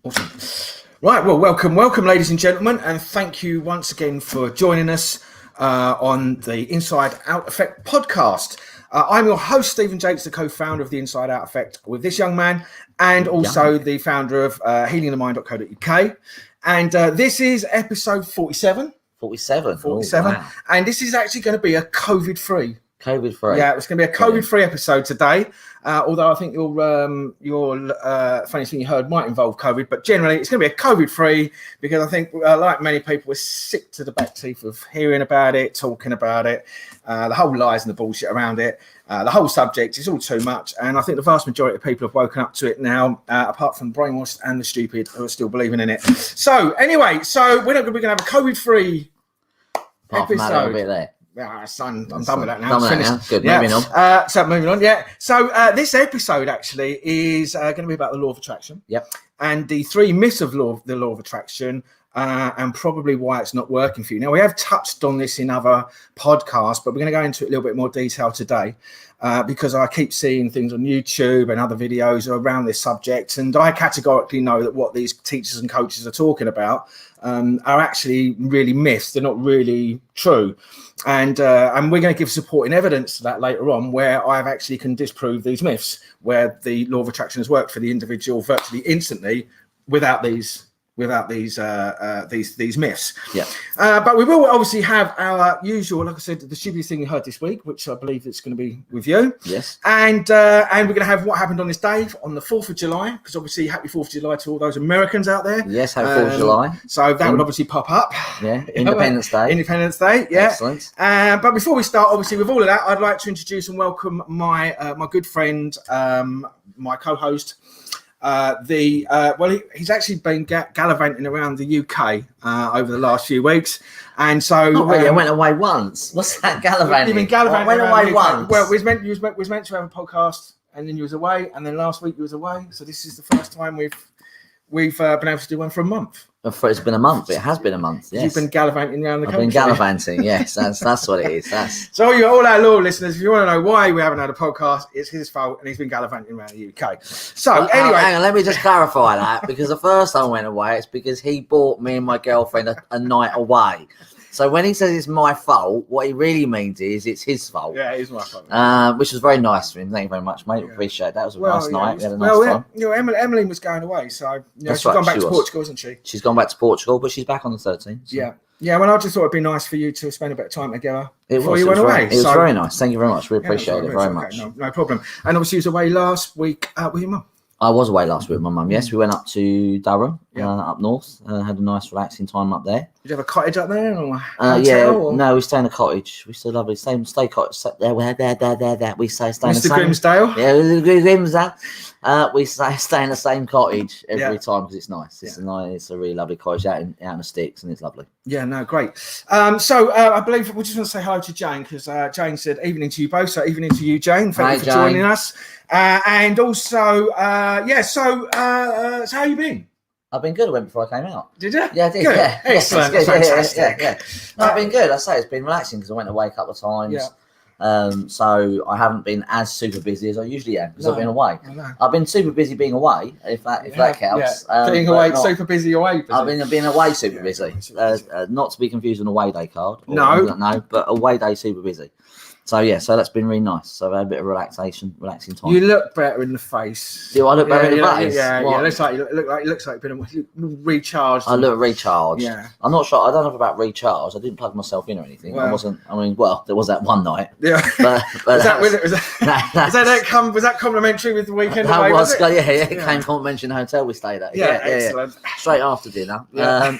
Awesome. Right, well, welcome, ladies and gentlemen, and thank you once again for joining us on the Inside Out Effect podcast. I'm your host, Stephen Jakes, the co-founder of the Inside Out Effect with this young man, and also the founder of healingthemind.co.uk. And this is episode 47. 47. 47. Oh, wow. And this is actually going to be a COVID-free. COVID-free. Yeah, it's going to be a COVID-free episode today. Although I think your funny thing you heard might involve COVID, but generally it's going to be a COVID-free because I think, like many people, we're sick to the back teeth of hearing about it, talking about it, the whole lies and the bullshit around it, the whole subject is all too much. And I think the vast majority of people have woken up to it now, apart from the brainwashed and the stupid who are still believing in it. So anyway, we're going to have a COVID-free episode. Bit there. Son, I'm done with that now. Good, yeah. moving on. So moving on, yeah. So this episode actually is going to be about the law of attraction. Yep. And the 3 myths of the law of attraction and probably why it's not working for you. Now, we have touched on this in other podcasts, but we're going to go into it a little bit more detail today because I keep seeing things on YouTube and other videos around this subject. And I categorically know that what these teachers and coaches are talking about are actually really myths. They're not really true. And we're going to give supporting evidence to that later on, where I actually can disprove these myths, where the law of attraction has worked for the individual virtually instantly without these myths. Yeah. But we will obviously have our usual, like I said, the stupidest thing you heard this week, which I believe it's going to be with you. Yes. And we're going to have what happened on this day on the 4th of July, because obviously happy 4th of July to all those Americans out there. Yes, happy 4th of July. So that would obviously pop up. Yeah, Independence Day. Independence Day, yeah. Excellent. But before we start, obviously, with all of that, I'd like to introduce and welcome my good friend, my co-host, he's actually been gallivanting around the UK over the last few weeks, and so not really. I went away once. What's that gallivanting? You've been gallivanting. I went away once. Well, we was meant to have a podcast, and then you was away, and then last week you was away. So this is the first time we've been able to do one for a month. It's been a month. It has been a month. Yes. You've been gallivanting around the country. I've been gallivanting. Yes, that's what it is. So all our loyal listeners, if you want to know why we haven't had a podcast, it's his fault, and he's been gallivanting around the UK. So anyway, hang on, let me just clarify that, because the first time I went away, it's because he bought me and my girlfriend a night away. So when he says it's my fault, what he really means is it's his fault. Yeah, it is my fault. Which was very nice of him. Thank you very much, mate. Yeah. Appreciate it. That was a nice night. We had a nice time. Emily was going away, so she's gone back to Portugal, isn't she? She's gone back to Portugal, but she's back on the 13th. So. Yeah. Yeah, well, I just thought it'd be nice for you to spend a bit of time together before you went away. It was very nice. Thank you very much. We appreciate it very much. No problem. And obviously, you was away last week with your mum. I was away last week with my mum. Yes, we went up to Durham, up north. Had a nice, relaxing time up there. Did you have a cottage up there, or no, we stay in a cottage. We stay lovely. Stay cottage. There. We stay in the same. Grimsdale. Yeah, Grimsdale. We stay in the same cottage every time because it's nice. It's a really lovely cottage out in the sticks, and it's lovely. Yeah, no, great. So I believe we just want to say hello to Jane, because Jane said evening to you both. So evening to you, Jane. Thank you for joining us. And also, so how you been? I've been good. I went before I came out. Did you? Yeah, I did. Good. Yeah, excellent. Good. Fantastic. Yeah. No, I've been good. I say it's been relaxing because I went away a couple of times. Yeah. So I haven't been as super busy as I usually am because I've been away. I've been super busy being away, if that counts. Yeah. Being away, super busy away. I've been away super busy. Not to be confused with an away day card. No, but away day super busy. So that's been really nice. So I've had a bit of relaxing time. You look better in the face. Do I look better in the face? Yeah. It looks like you've been recharged. I look recharged. Yeah. I'm not sure. I don't know about recharged. I didn't plug myself in or anything. There was that one night. Yeah. But was that complimentary with the weekend? It came complimentary in the hotel we stayed at. Yeah, excellent. Straight after dinner. Yeah.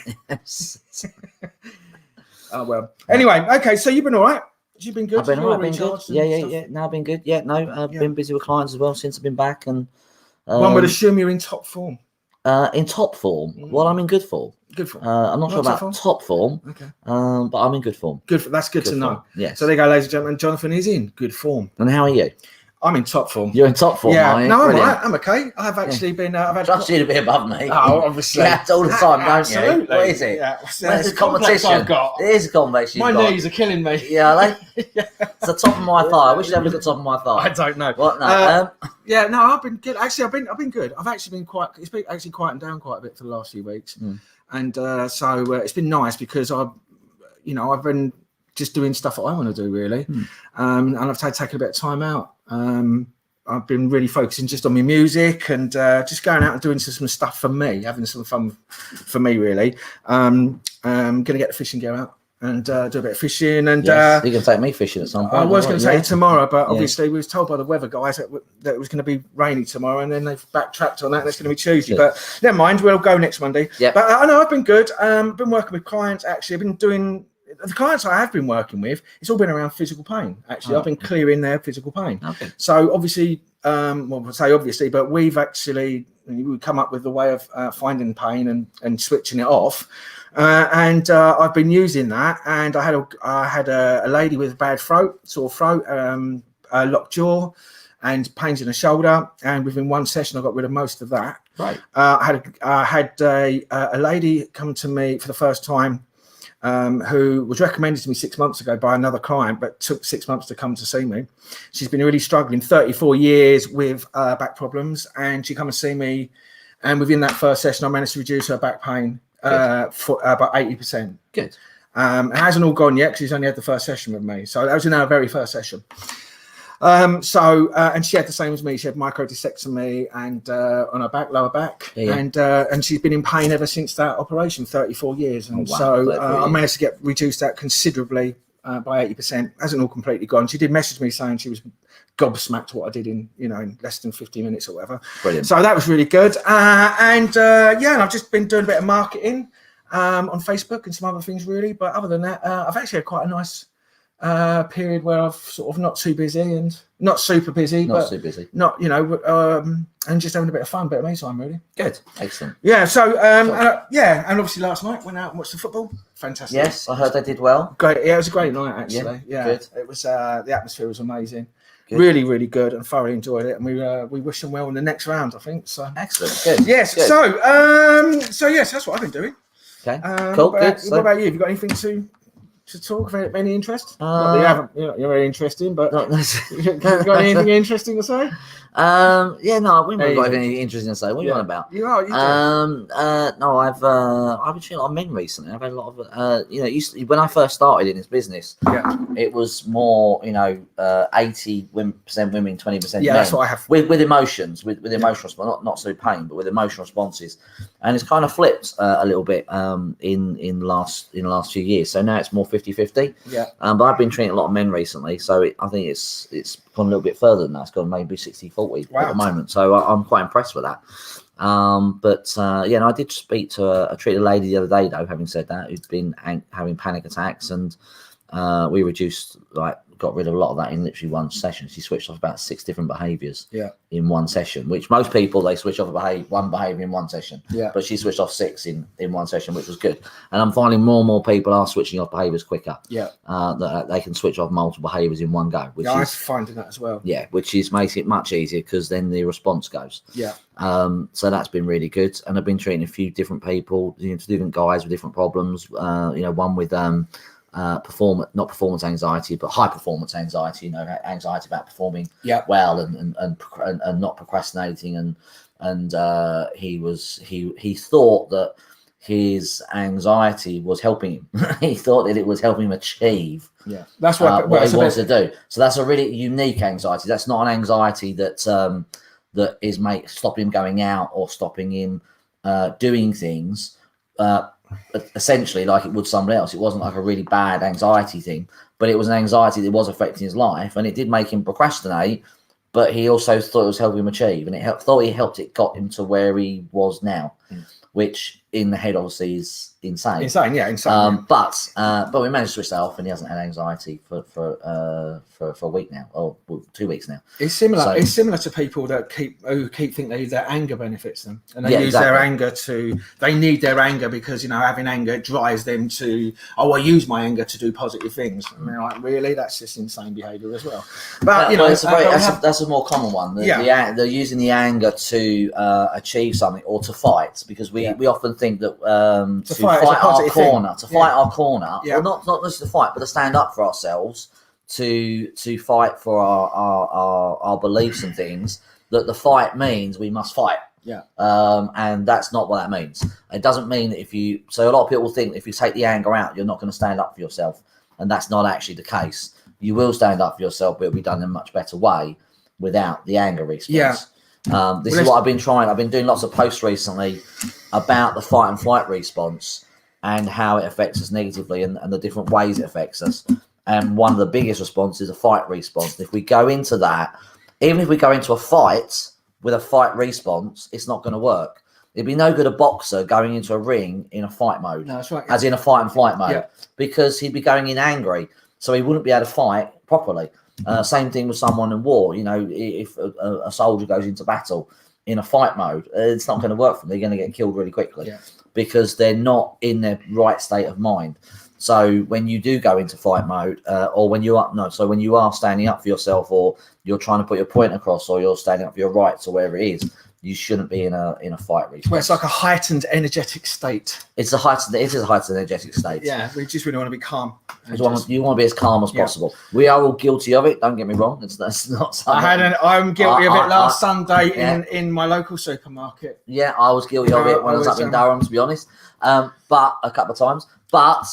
Oh well. Anyway, okay. So you've been all right. You've been good. I've been all right. Been good. Yeah. No, I've been good. Yeah, no, I've been busy with clients as well since I've been back. And one would assume you're in top form. In top form. Well, I'm in good form. Good form. I'm not sure about top form. Okay. But I'm in good form. That's good to know. Yes. So there you go, ladies and gentlemen. Jonathan is in good form. And how are you? I'm in top form. You're in top form, Yeah, aren't you? no, I'm Brilliant. right. I'm okay. I've actually been. I've had. Trust you to be above me. Oh, obviously. Yeah, all the time, don't Absolutely. you? What is it? Yeah. Where's It's the a complex competition? I've got. It is a competition. My you've got. knees are killing me. Yeah, are they? Yeah. It's the top of my thigh. I wish you had a look at the top of my I thigh. don't know. What? No. Yeah, no, I've been good. Actually, I've been good. I've actually been quite. It's been actually quieting down quite a bit for the last few weeks, and so it's been nice because I've been just doing stuff that I want to do really, and I've taken a bit of time out. I've been really focusing just on my music and just going out and doing some stuff for me, having some fun for me really. I'm going to get the fishing gear out and do a bit of fishing. And yes, you can take me fishing at some point. I was going to take it tomorrow, but Yeah. obviously we was told by the weather guys that it was going to be rainy tomorrow, and then they've backtracked on that and it's going to be Tuesday. Good. But never mind, we'll go next Monday. Yep. But I know I've been good. Been working with clients actually. I've been doing the clients I have been working with. It's all been around physical pain. Actually, I've been clearing their physical pain. Okay. So obviously, we'll say obviously, but we come up with a way of finding pain and switching it off. And I've been using that. And I had a lady with a bad sore throat, locked jaw, and pains in the shoulder. And within one session, I got rid of most of that. Right. I had a lady come to me for the first time. Who was recommended to me 6 months ago by another client, but took 6 months to come to see me. She's been really struggling, 34 years with back problems, and she come and see me. And within that first session, I managed to reduce her back pain for about 80%. Good. It hasn't all gone yet because she's only had the first session with me. So that was in our very first session. And she had the same as me. She had microdiscectomy and on her back, lower back, and she's been in pain ever since that operation, 34 years. And I managed to get reduced that considerably by 80%. Hasn't all completely gone. She did message me saying she was gobsmacked what I did in less than 50 minutes or whatever. Brilliant. So that was really good. And I've just been doing a bit of marketing on Facebook and some other things really. But other than that, I've actually had quite a nice period where I've sort of not too busy and not super busy, and just having a bit of fun, bit of me time really. Good. Excellent. Yeah. So and obviously last night went out and watched the football. Fantastic. Yes, I heard they did well. Great. Yeah, it was a great night actually. Yeah. Good. It was the atmosphere was amazing. Good. Really, really good, and thoroughly enjoyed it. And we wish them well in the next round, I think. So Excellent. Good. yes. Good. So yes, that's what I've been doing. Okay. Cool. Good. What about you? Have you got anything to talk of any interest? Not that you haven't. You're very interesting, but you got anything interesting to say? Yeah, no, we haven't got anything interesting to say. What are you on about? You are. You No, I've been seeing a lot of men recently. I've had a lot of when I first started in this business, it was more 80% women, 20% men. Yeah, that's what I have. With emotions, with emotional response, not so pain, but with emotional responses, and it's kind of flipped a little bit in the last few years. So now it's more 50-50. Yeah. But I've been treating a lot of men recently, so I think it's gone a little bit further than that. It's gone maybe 60-40 at the moment. So I'm quite impressed with that. And I did speak to treated a lady the other day though, having said that, who'd been having panic attacks, and we got rid of a lot of that in literally one session. She switched off about 6 different behaviours in one session, which most people, they switch off one behaviour in one session. Yeah. But she switched off 6 in one session, which was good. And I'm finding more and more people are switching off behaviours quicker. Yeah. That they can switch off multiple behaviours in one go. I'm finding that as well. Yeah, which makes it much easier because then the response goes. Yeah. So that's been really good. And I've been treating a few different people, different guys with different problems. One with not performance anxiety, but high performance anxiety, anxiety about performing well and not procrastinating, and he thought that his anxiety was helping him. He thought that it was helping him achieve that's what he wants to do. So that's a really unique anxiety. That's not an anxiety that is stopping him going out or stopping him doing things essentially like it would somebody else. It wasn't like a really bad anxiety thing, but it was an anxiety that was affecting his life, and it did make him procrastinate, but he also thought it was helping him achieve, and got him to where he was now, which in the head obviously is insane. Insane. But we managed to switch that off, and he hasn't had anxiety for a week now, or 2 weeks now. It's similar. So, it's similar to people that keep think their anger benefits them, and they use their anger they need their anger because having anger drives them to I use my anger to do positive things. I mean, like, really, that's just insane behaviour as well. But that's a more common one. They're using the anger to achieve something or to fight, because we often think that to fight our corner, or not just to fight, but to stand up for ourselves, to fight for our beliefs and things, that the fight means we must fight. And that's not what that means. It doesn't mean that so a lot of people think if you take the anger out, you're not going to stand up for yourself, and that's not actually the case. You will stand up for yourself, but it'll be done in a much better way without the anger response. This is what I've been trying. I've been doing lots of posts recently about the fight and flight response and how it affects us negatively, and the different ways it affects us. And one of the biggest responses is a fight response. If we go into that, even if we go into a fight with a fight response, it's not going to work. It'd be no good a boxer going into a ring in a fight mode, as in a fight and flight mode, because he'd be going in angry, so he wouldn't be able to fight properly. Same thing with someone in war. If a soldier goes into battle in a fight mode, it's not going to work for them. They're going to get killed really quickly because they're not in their right state of mind. So when you do go into fight mode, or when you are standing up for yourself, or you're trying to put your point across, or you're standing up for your rights, or wherever it is, you shouldn't be in a fight response. Well, it's like a heightened energetic state. It is a heightened energetic state. Yeah, we just really want to be calm. You want to be as calm as possible. We are all guilty of it. Don't get me wrong. That's not something. I'm guilty of it last Sunday in my local supermarket. Yeah, I was guilty of it when I was up in Durham, to be honest. But a couple of times. But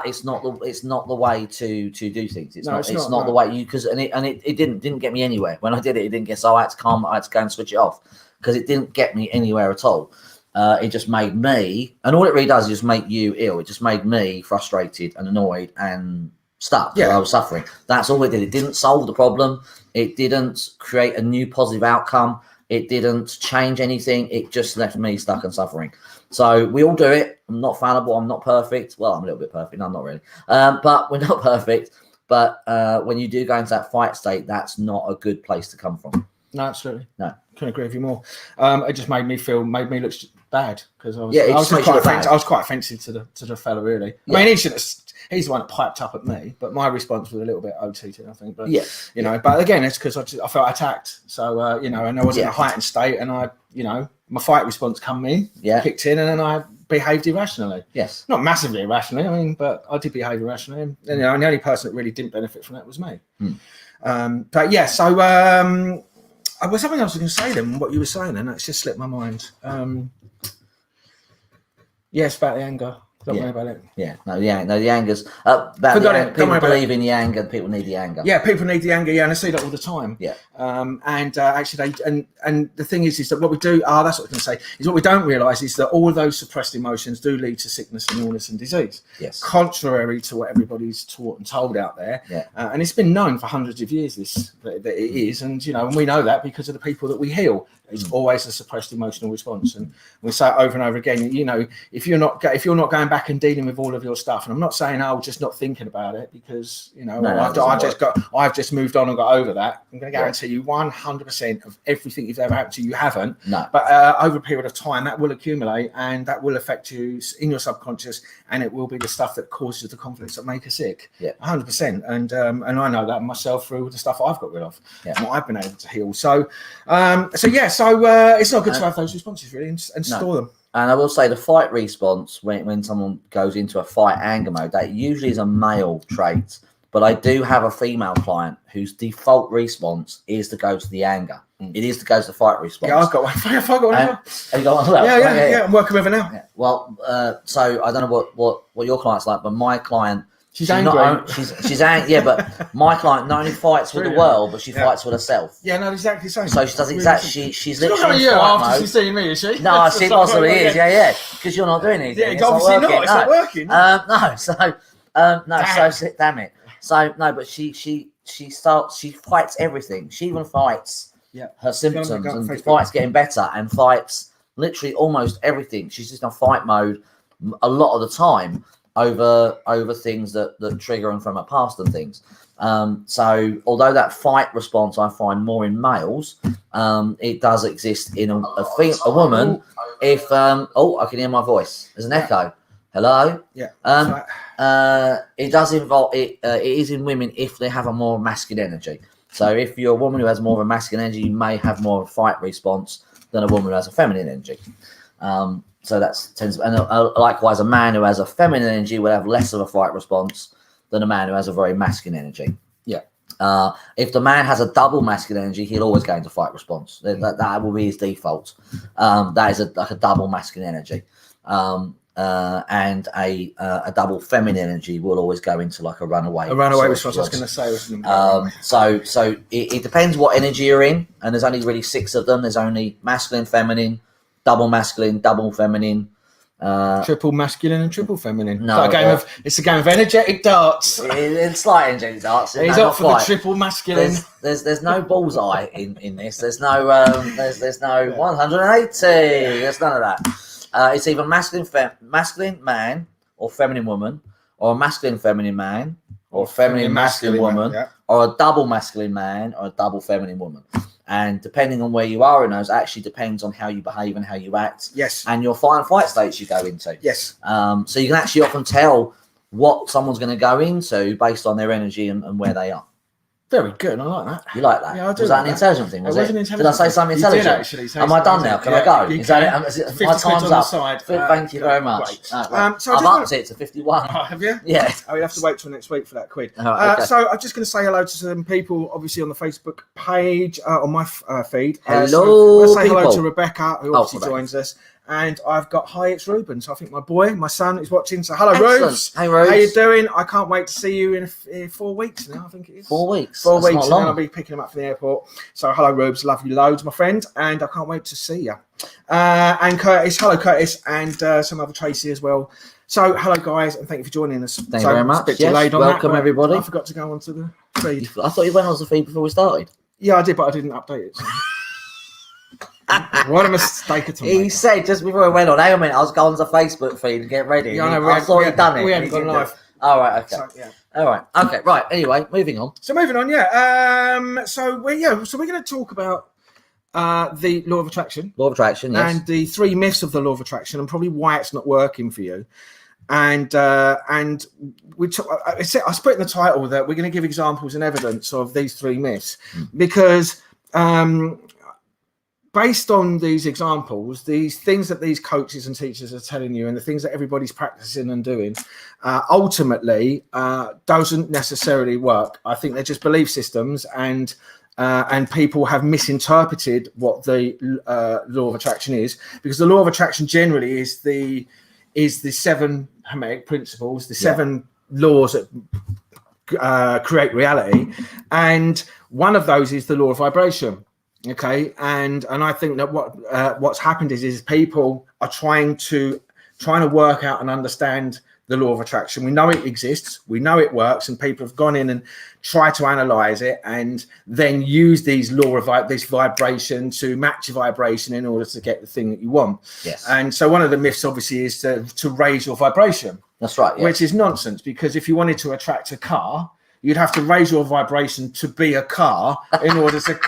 it's not the way to do things. It's not the way because it didn't get me anywhere. When I did it, it didn't get. So I had to calm. I had to go and switch it off because it didn't get me anywhere at all. It just made me, and all it really does is just make you ill. It just made me frustrated and annoyed and stuck. I was suffering. That's all it did. It didn't solve the problem. It didn't create a new positive outcome. It didn't change anything. It just left me stuck and suffering. So we all do it. I'm not fallible. I'm not perfect. Well, I'm a little bit perfect. No, I'm not really. But we're not perfect. But when you do go into that fight state, that's not a good place to come from. No, absolutely. No. Couldn't agree with you more. It just made me look bad because I was quite offensive to the fella, really. I mean, he's the one that piped up at me, but my response was a little bit OTT, I think. But but again, it's because I felt attacked. So and I was in a heightened state, and my fight response kicked in, and then I behaved irrationally. Yes, not massively irrationally. I mean, but I did behave irrationally, and the only person that really didn't benefit from that was me. But yeah, so was something else I was going to say then. What you were saying then, that's just slipped my mind. Yes, about the anger. Don't worry about it. Yeah, the anger's people believe in the anger. People need the anger. Yeah, people need the anger. Yeah, and I see that all the time. Yeah. Actually, and the thing is that what we do. That's what I was going to say. Is what we don't realise is that all of those suppressed emotions do lead to sickness and illness and disease. Yes. Contrary to what everybody's taught and told out there. Yeah. And it's been known for hundreds of years that it is, and and we know that because of the people that we heal. It's always a suppressed emotional response, and we say it over and over again. If you're not going back and dealing with all of your stuff, and I'm not saying just not thinking about it because I've just moved on and got over that. I'm going to guarantee you 100% of everything you've ever happened to you haven't. No. But over a period of time, that will accumulate and that will affect you in your subconscious, and it will be the stuff that causes the conflicts that make us sick. Yeah, 100%. And I know that myself through the stuff I've got rid of, and what I've been able to heal. So it's not good to have those responses really and store them. And I will say the fight response when someone goes into a fight anger mode, that usually is a male trait. But I do have a female client whose default response is to go to the anger. It is to go to the fight response. Yeah, I've got one. Have I got one now? Have you got one? Yeah. I'm working with her now. Yeah. Well, so I don't know what your client's like, but my client. She's angry. She's angry. Yeah, but my client not only fights with the world, but she fights with herself. Yeah, no, exactly the same. So she does exactly. She's literally in fight mode. After she's seen me, is she? No, she possibly is. Yeah, because you're not doing anything. Yeah, obviously not. It's not working. So damn it. So no, but she fights everything. She even fights her symptoms and fights getting better and fights literally almost everything. She's just in fight mode a lot of the time over things that trigger them from her past and things. So although that fight response I find more in males, it does exist in a woman. If I can hear my voice. There's an echo. Hello. Yeah. It does involve it. It is in women if they have a more masculine energy. So if you're a woman who has more of a masculine energy, you may have more of a fight response than a woman who has a feminine energy. So that's tends, and likewise, a man who has a feminine energy will have less of a fight response than a man who has a very masculine energy. Yeah. If the man has a double masculine energy, he'll always go into fight response. That will be his default. That is like a double masculine energy. And a double feminine energy will always go into like a runaway. A runaway response. I was going to say. So it depends what energy you're in, and there's only really 6 of them. There's only masculine, feminine, double masculine, double feminine, triple masculine and triple feminine. No, it's a game of energetic darts. It's slight energetic darts. He's up for the triple masculine. There's no bullseye in this. There's no 180. There's none of that. It's either masculine man or feminine woman, or a masculine feminine man or feminine masculine woman, or a double masculine man or a double feminine woman. And depending on where you are in those, actually depends on how you behave and how you act. Yes. And your fight and flight states you go into. Yes. So you can actually often tell what someone's going to go into based on their energy and where they are. Very good. I like that. You like that? Yeah, I do. Was that an intelligent thing? Was it? Did I say something you intelligent? Did actually say Am I done now? Can I go? Is it my time's up? Side. Thank you very much. So I've upped it to 51. Oh, have you? Yeah. Oh, you have to wait till next week for that quid. Okay. So I'm just going to say hello to some people, obviously on the Facebook page, on my feed. Hello, so I say hello people. to Rebecca, who obviously joins us. And I've got hi, it's Ruben. So I think my son is watching. So hello, Rubes. Hey, Rubes. How you doing? I can't wait to see you in 4 weeks now. I think it is 4 weeks. 4 That's weeks, not and then long. I'll be picking him up from the airport. So hello, Rubes. Love you loads, my friend. And I can't wait to see you. And Curtis, hello, Curtis, and some other Tracy as well. So hello, guys, and thank you for joining us. Thank you very much. It's a bit delayed on welcome, that, everybody. I forgot to go onto the feed. I thought you went on the feed before we started. Yeah, I did, but I didn't update it. So. What a mistake at all. He said just before we went on, hang on a minute, I was going to the Facebook feed and get ready. Yeah, I know, I thought he'd done it. We hadn't gone live. All right, okay. So, yeah. All right, okay, right. Anyway, moving on. So moving on, yeah. So we're going to talk about the law of attraction. Law of attraction, yes. And the 3 myths of the law of attraction, and probably why it's not working for you. And we I put in the title that we're going to give examples and evidence of these 3 myths because based on these examples, these things that these coaches and teachers are telling you and the things that everybody's practicing and doing ultimately doesn't necessarily work. I think they're just belief systems, and people have misinterpreted what the law of attraction is, because the law of attraction generally is the 7 Hermetic principles, the 7 laws that create reality, and one of those is the law of vibration. Okay, and I think that what's happened is people are trying to work out and understand the law of attraction. We know it exists, we know it works, and people have gone in and tried to analyze it and then use these law of this vibration to match your vibration in order to get the thing that you want. Yes. And so one of the myths obviously is to raise your vibration. That's right. Yes. Which is nonsense, because if you wanted to attract a car, you'd have to raise your vibration to be a car in order to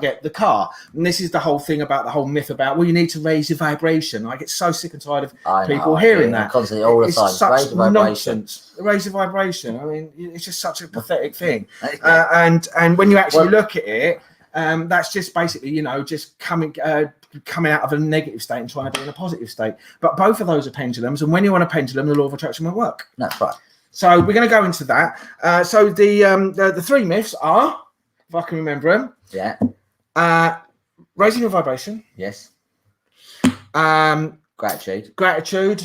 get the car. And this is the whole thing about the whole myth about, well, you need to raise your vibration. I get so sick and tired of people hearing that. Constantly, all the time. It's such raise your vibration. nonsense. Raise your vibration. I mean, it's just such a pathetic thing. And when you actually look at it, that's just basically, just coming out of a negative state and trying to be in a positive state. But both of those are pendulums. And when you're on a pendulum, the law of attraction won't work. That's right. So we're going to go into that. So the 3 myths are, if I can remember them. Yeah. Raising your vibration. Yes. Gratitude.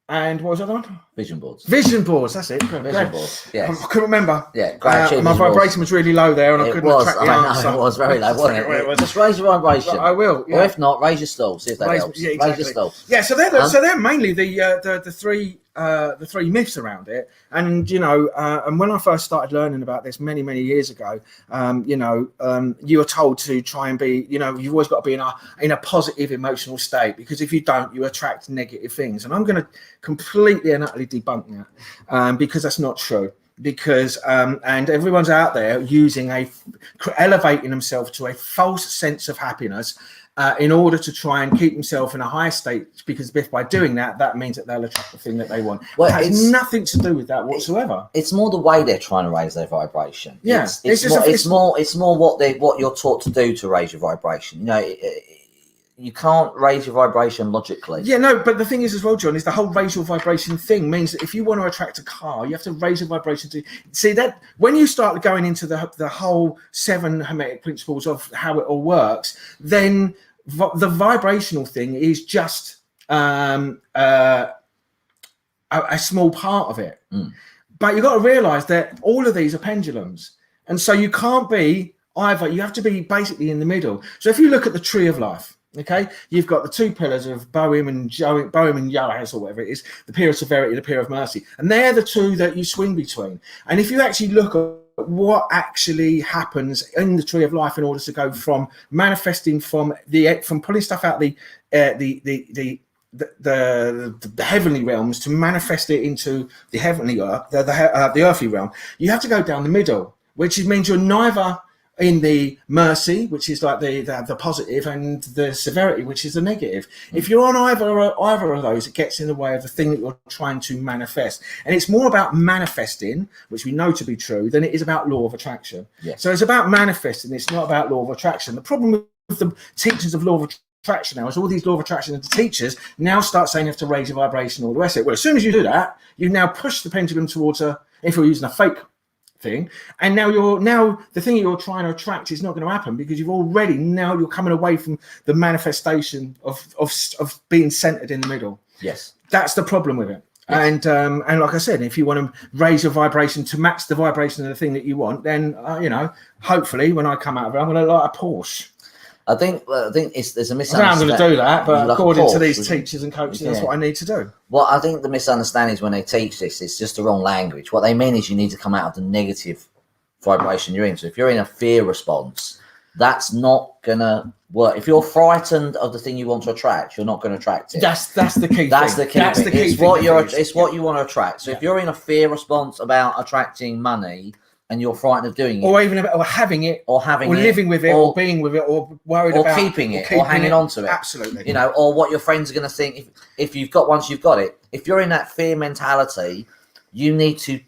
And what was the other one? Vision boards. Vision boards. That's it. Vision boards. Yes. I couldn't remember. Yeah. Gratitude. My vibration was really low there, and I couldn't track the answer. It was very low, wasn't it? Just raise your vibration. I will. Yeah. Or if not, raise your stall. See if that helps. Yeah, exactly. Raise your stall. Yeah. So they're mainly the 3 myths around it. And and when I first started learning about this many years ago, you were told to try and be, you've always got to be in a positive emotional state, because if you don't, you attract negative things. And I'm going to completely and utterly debunk that, because that's not true. Because and everyone's out there elevating themselves to a false sense of happiness, in order to try and keep themselves in a higher state, because by doing that means that they'll attract the thing that they want. Well, it has nothing to do with that whatsoever. It's more the way they're trying to raise their vibration. Yeah, it's more what you're taught to do to raise your vibration. You can't raise your vibration logically. Yeah, no, but the thing is as well, John, is the whole raise your vibration thing means that if you want to attract a car, you have to raise your vibration to see that. When you start going into the whole 7 Hermetic principles of how it all works, then the vibrational thing is just a small part of it. But you've got to realize that all of these are pendulums, and so you can't be either. You have to be basically in the middle. So if you look at the tree of life, okay, you've got the 2 pillars of Boehm and Joas, or whatever it is, the pier of severity, the pier of mercy, and they're the 2 that you swing between. And if you actually look at what actually happens in the tree of life in order to go from manifesting from pulling stuff out the heavenly realms to manifest it into the heavenly earth, the earthly realm, you have to go down the middle, which means you're neither in the mercy, which is like the positive, and the severity, which is the negative. If you're on either of those, it gets in the way of the thing that you're trying to manifest. And it's more about manifesting, which we know to be true, than it is about law of attraction. Yes. So it's about manifesting. It's not about law of attraction. The problem with the teachers of law of attraction now is all these law of attraction and the teachers now start saying you have to raise your vibration, all the rest of it. Well, as soon as you do that, you now push the pendulum towards if you're using a fake thing, and now the thing you're trying to attract is not going to happen, because you're coming away from the manifestation of being centered in the middle. Yes, that's the problem with it. Yes. And like I said, if you want to raise your vibration to match the vibration of the thing that you want, then hopefully when I come out of it, I'm going to like a Porsche. I think there's a misunderstanding. I'm going to do that, but according to these teachers and coaches, that's what I need to do. Well, I think the misunderstanding is when they teach this, it's just the wrong language. What they mean is you need to come out of the negative vibration you're in. So if you're in a fear response, that's not going to work. If you're frightened of the thing you want to attract, you're not going to attract it. That's the key. That's the key. It's what you want to attract. So if you're in a fear response about attracting money, and you're frightened of doing it, or even about having it, or living with it, or being with it, or worried about keeping it, or hanging on to it. Absolutely. Or what your friends are going to think if you've got once you've got it. If you're in that fear mentality, you need to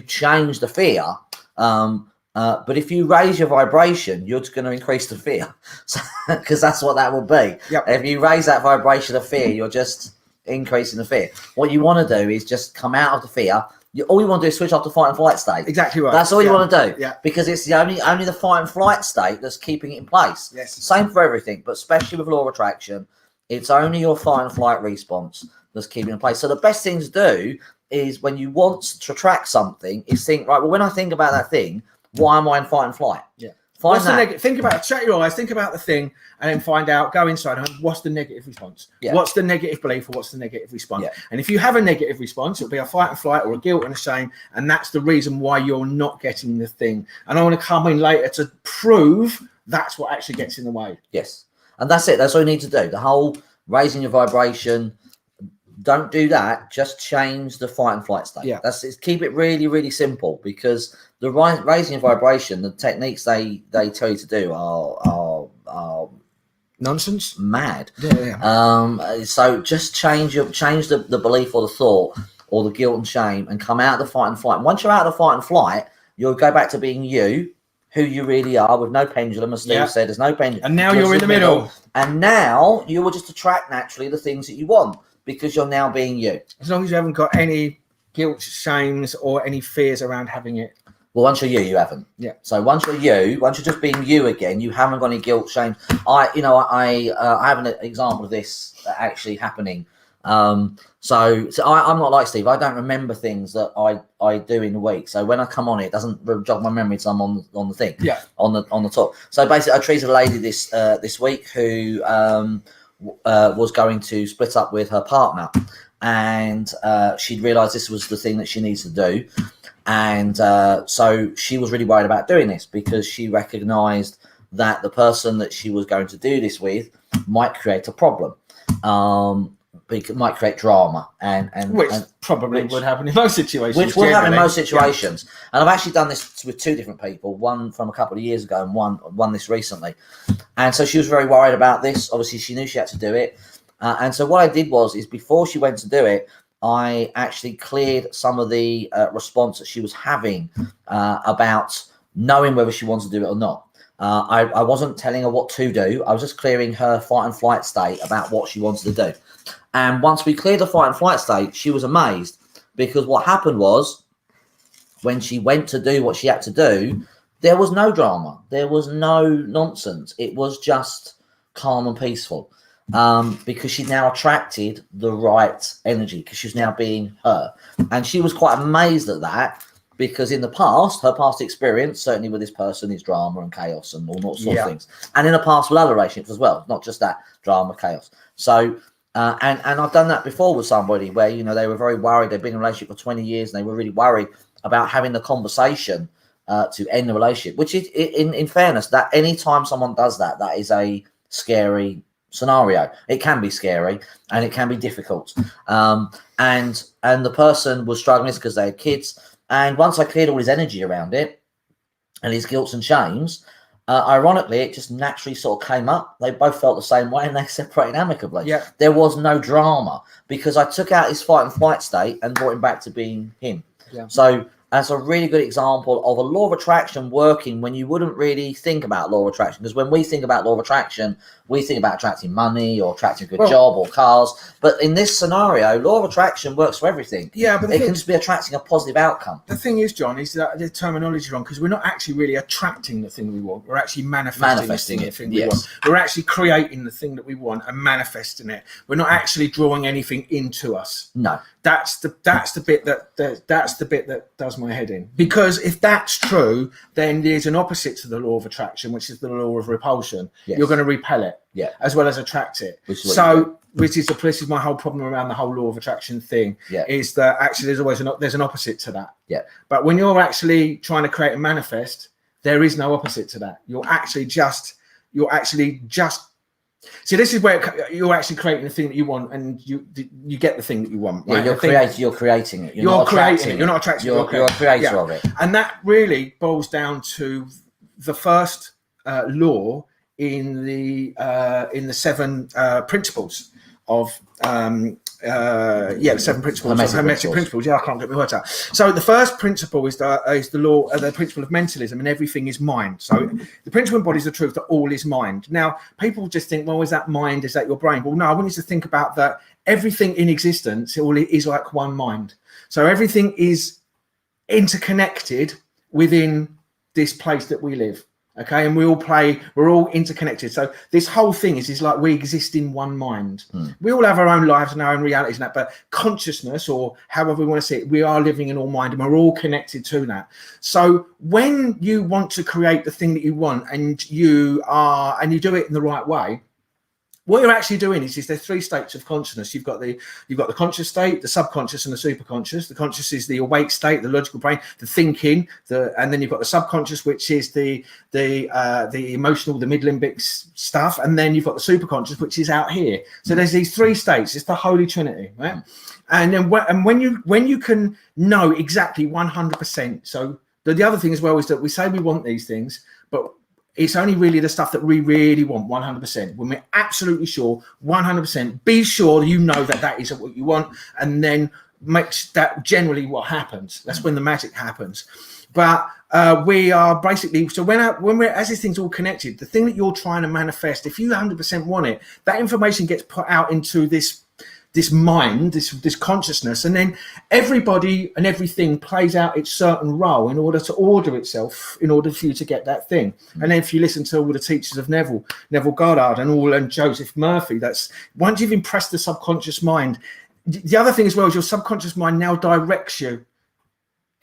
change the fear. But if you raise your vibration, you're just going to increase the fear, because that's what that will be. Yep. If you raise that vibration of fear, you're just increasing the fear. What you want to do is just come out of the fear. All you want to do is switch off the fight and flight state. Exactly right. That's all you want to do. Yeah. Because it's the only the fight and flight state that's keeping it in place. Yes. Same for everything, but especially with law of attraction, it's only your fight and flight response that's keeping it in place. So the best thing to do is, when you want to attract something, is think, right, well, when I think about that thing, why am I in fight and flight? Yeah. What's the negative? Think about it. Shut your eyes. Think about the thing, and then find out. Go inside. And what's the negative response? Yeah. What's the negative belief, or what's the negative response? Yeah. And if you have a negative response, it'll be a fight and flight, or a guilt and a shame, and that's the reason why you're not getting the thing. And I want to come in later to prove that's what actually gets in the way. Yes, and that's it. That's all you need to do. The whole raising your vibration. Don't do that. Just change the fight and flight state. Yeah. Keep it really, really simple, because the raising vibration, the techniques they tell you to do are nonsense, mad. Yeah. So just change the belief or the thought or the guilt and shame, and come out of the fight and flight. And once you're out of the fight and flight, you'll go back to being you, who you really are, with no pendulum, as Steve said. There's no pendulum, and now you're in the middle. And now you will just attract naturally the things that you want, because you're now being you. As long as you haven't got any guilt, shames, or any fears around having it. Well, once you're you haven't. Yeah. So once you're just being you again, you haven't got any guilt, shame. I have an example of this actually happening. So I'm not like Steve. I don't remember things that I do in a week. So when I come on, it doesn't jog my memory till I'm on the thing. Yeah. On the top. So basically, I treated a lady this week who was going to split up with her partner, and she'd realised this was the thing that she needs to do. And so she was really worried about doing this because she recognised that the person that she was going to do this with might create a problem. It might create drama, and which probably would happen in most situations. Which would happen in most situations. Yeah. And I've actually done this with two different people, one from a couple of years ago and one this recently. And so she was very worried about this. Obviously, she knew she had to do it. And so what I did is before she went to do it, I actually cleared some of the response that she was having about knowing whether she wanted to do it or not. I wasn't telling her what to do. I was just clearing her fight and flight state about what she wanted to do. And once we cleared the fight and flight state, she was amazed, because what happened was when she went to do what she had to do, there was no drama. There was no nonsense. It was just calm and peaceful, because she'd now attracted the right energy, because she's now being her. And she was quite amazed at that, because in the past, her past experience, certainly with this person, is drama and chaos and all sorts of things. And in the past with other relationships as well, not just that, drama, chaos. So, and I've done that before with somebody where, they were very worried. They've been in a relationship for 20 years and they were really worried about having the conversation to end the relationship, which is, in fairness, that anytime someone does that, that is a scary scenario. It can be scary and it can be difficult. And the person was struggling because they had kids. And once I cleared all his energy around it and his guilt and shames, ironically, it just naturally sort of came up. They both felt the same way and they separated amicably. Yeah. There was no drama because I took out his fight and flight state and brought him back to being him. Yeah. So that's a really good example of a law of attraction working when you wouldn't really think about law of attraction. Because when we think about law of attraction, we think about attracting money or attracting a good job or cars. But in this scenario, law of attraction works for everything. Yeah, but it can just be attracting a positive outcome. The thing is, John, is that the terminology is wrong, because we're not actually really attracting the thing we want. We're actually manifesting the thing we want. We're actually creating the thing that we want and manifesting it. We're not actually drawing anything into us. No. That's the bit that does my head in. Because if that's true, then there's an opposite to the law of attraction, which is the law of repulsion. Yes. You're going to repel it, as well as attract it. This is my whole problem around the whole law of attraction thing. Is that actually there's an opposite to that. Yeah. But when you're actually trying to create and manifest, there is no opposite to that. You're actually just. See, this is where you're actually creating the thing that you want, and you get the thing that you want. Right? You're creating it. You're creating it. You're not attracting it. You're a creator of it. And that really boils down to the first law in the 7 principles of the 7 principles of Hermetic principles. I can't get my words out. So the first principle is the law, the principle of mentalism, and everything is mind. So the principle embodies the truth that all is mind. Now, people just think, well, is that mind? Is that your brain? Well, no, I want you to think about that. Everything in existence, it all is like one mind. So everything is interconnected within this place that we live. Okay, and we're all interconnected. So this whole thing is like we exist in one mind. We all have our own lives and our own realities and that, but consciousness, or however we want to see it, we are living in all mind and we're all connected to that. So when you want to create the thing that you want and you do it in the right way, what you're actually doing is there's 3 states of consciousness. You've got the conscious state, the subconscious, and the superconscious. The conscious is the awake state, the logical brain, the thinking, and then you've got the subconscious, which is the emotional, the mid-limbic stuff, and then you've got the superconscious, which is out here. So there's these 3 states. It's the Holy Trinity, right? And then when you can know exactly 100%. So the other thing as well is that we say we want these things, but it's only really the stuff that we really want 100%. When we're absolutely sure, 100%, be sure you know that is what you want, and then makes that generally what happens. That's when the magic happens. But we are basically, so when we're, as this thing's all connected, the thing that you're trying to manifest, if you 100% want it, that information gets put out into this mind, this consciousness, and then everybody and everything plays out its certain role in order to order itself, in order for you to get that thing. And then if you listen to all the teachers of Neville Goddard and Joseph Murphy, that's once you've impressed the subconscious mind. The other thing as well is your subconscious mind now directs you.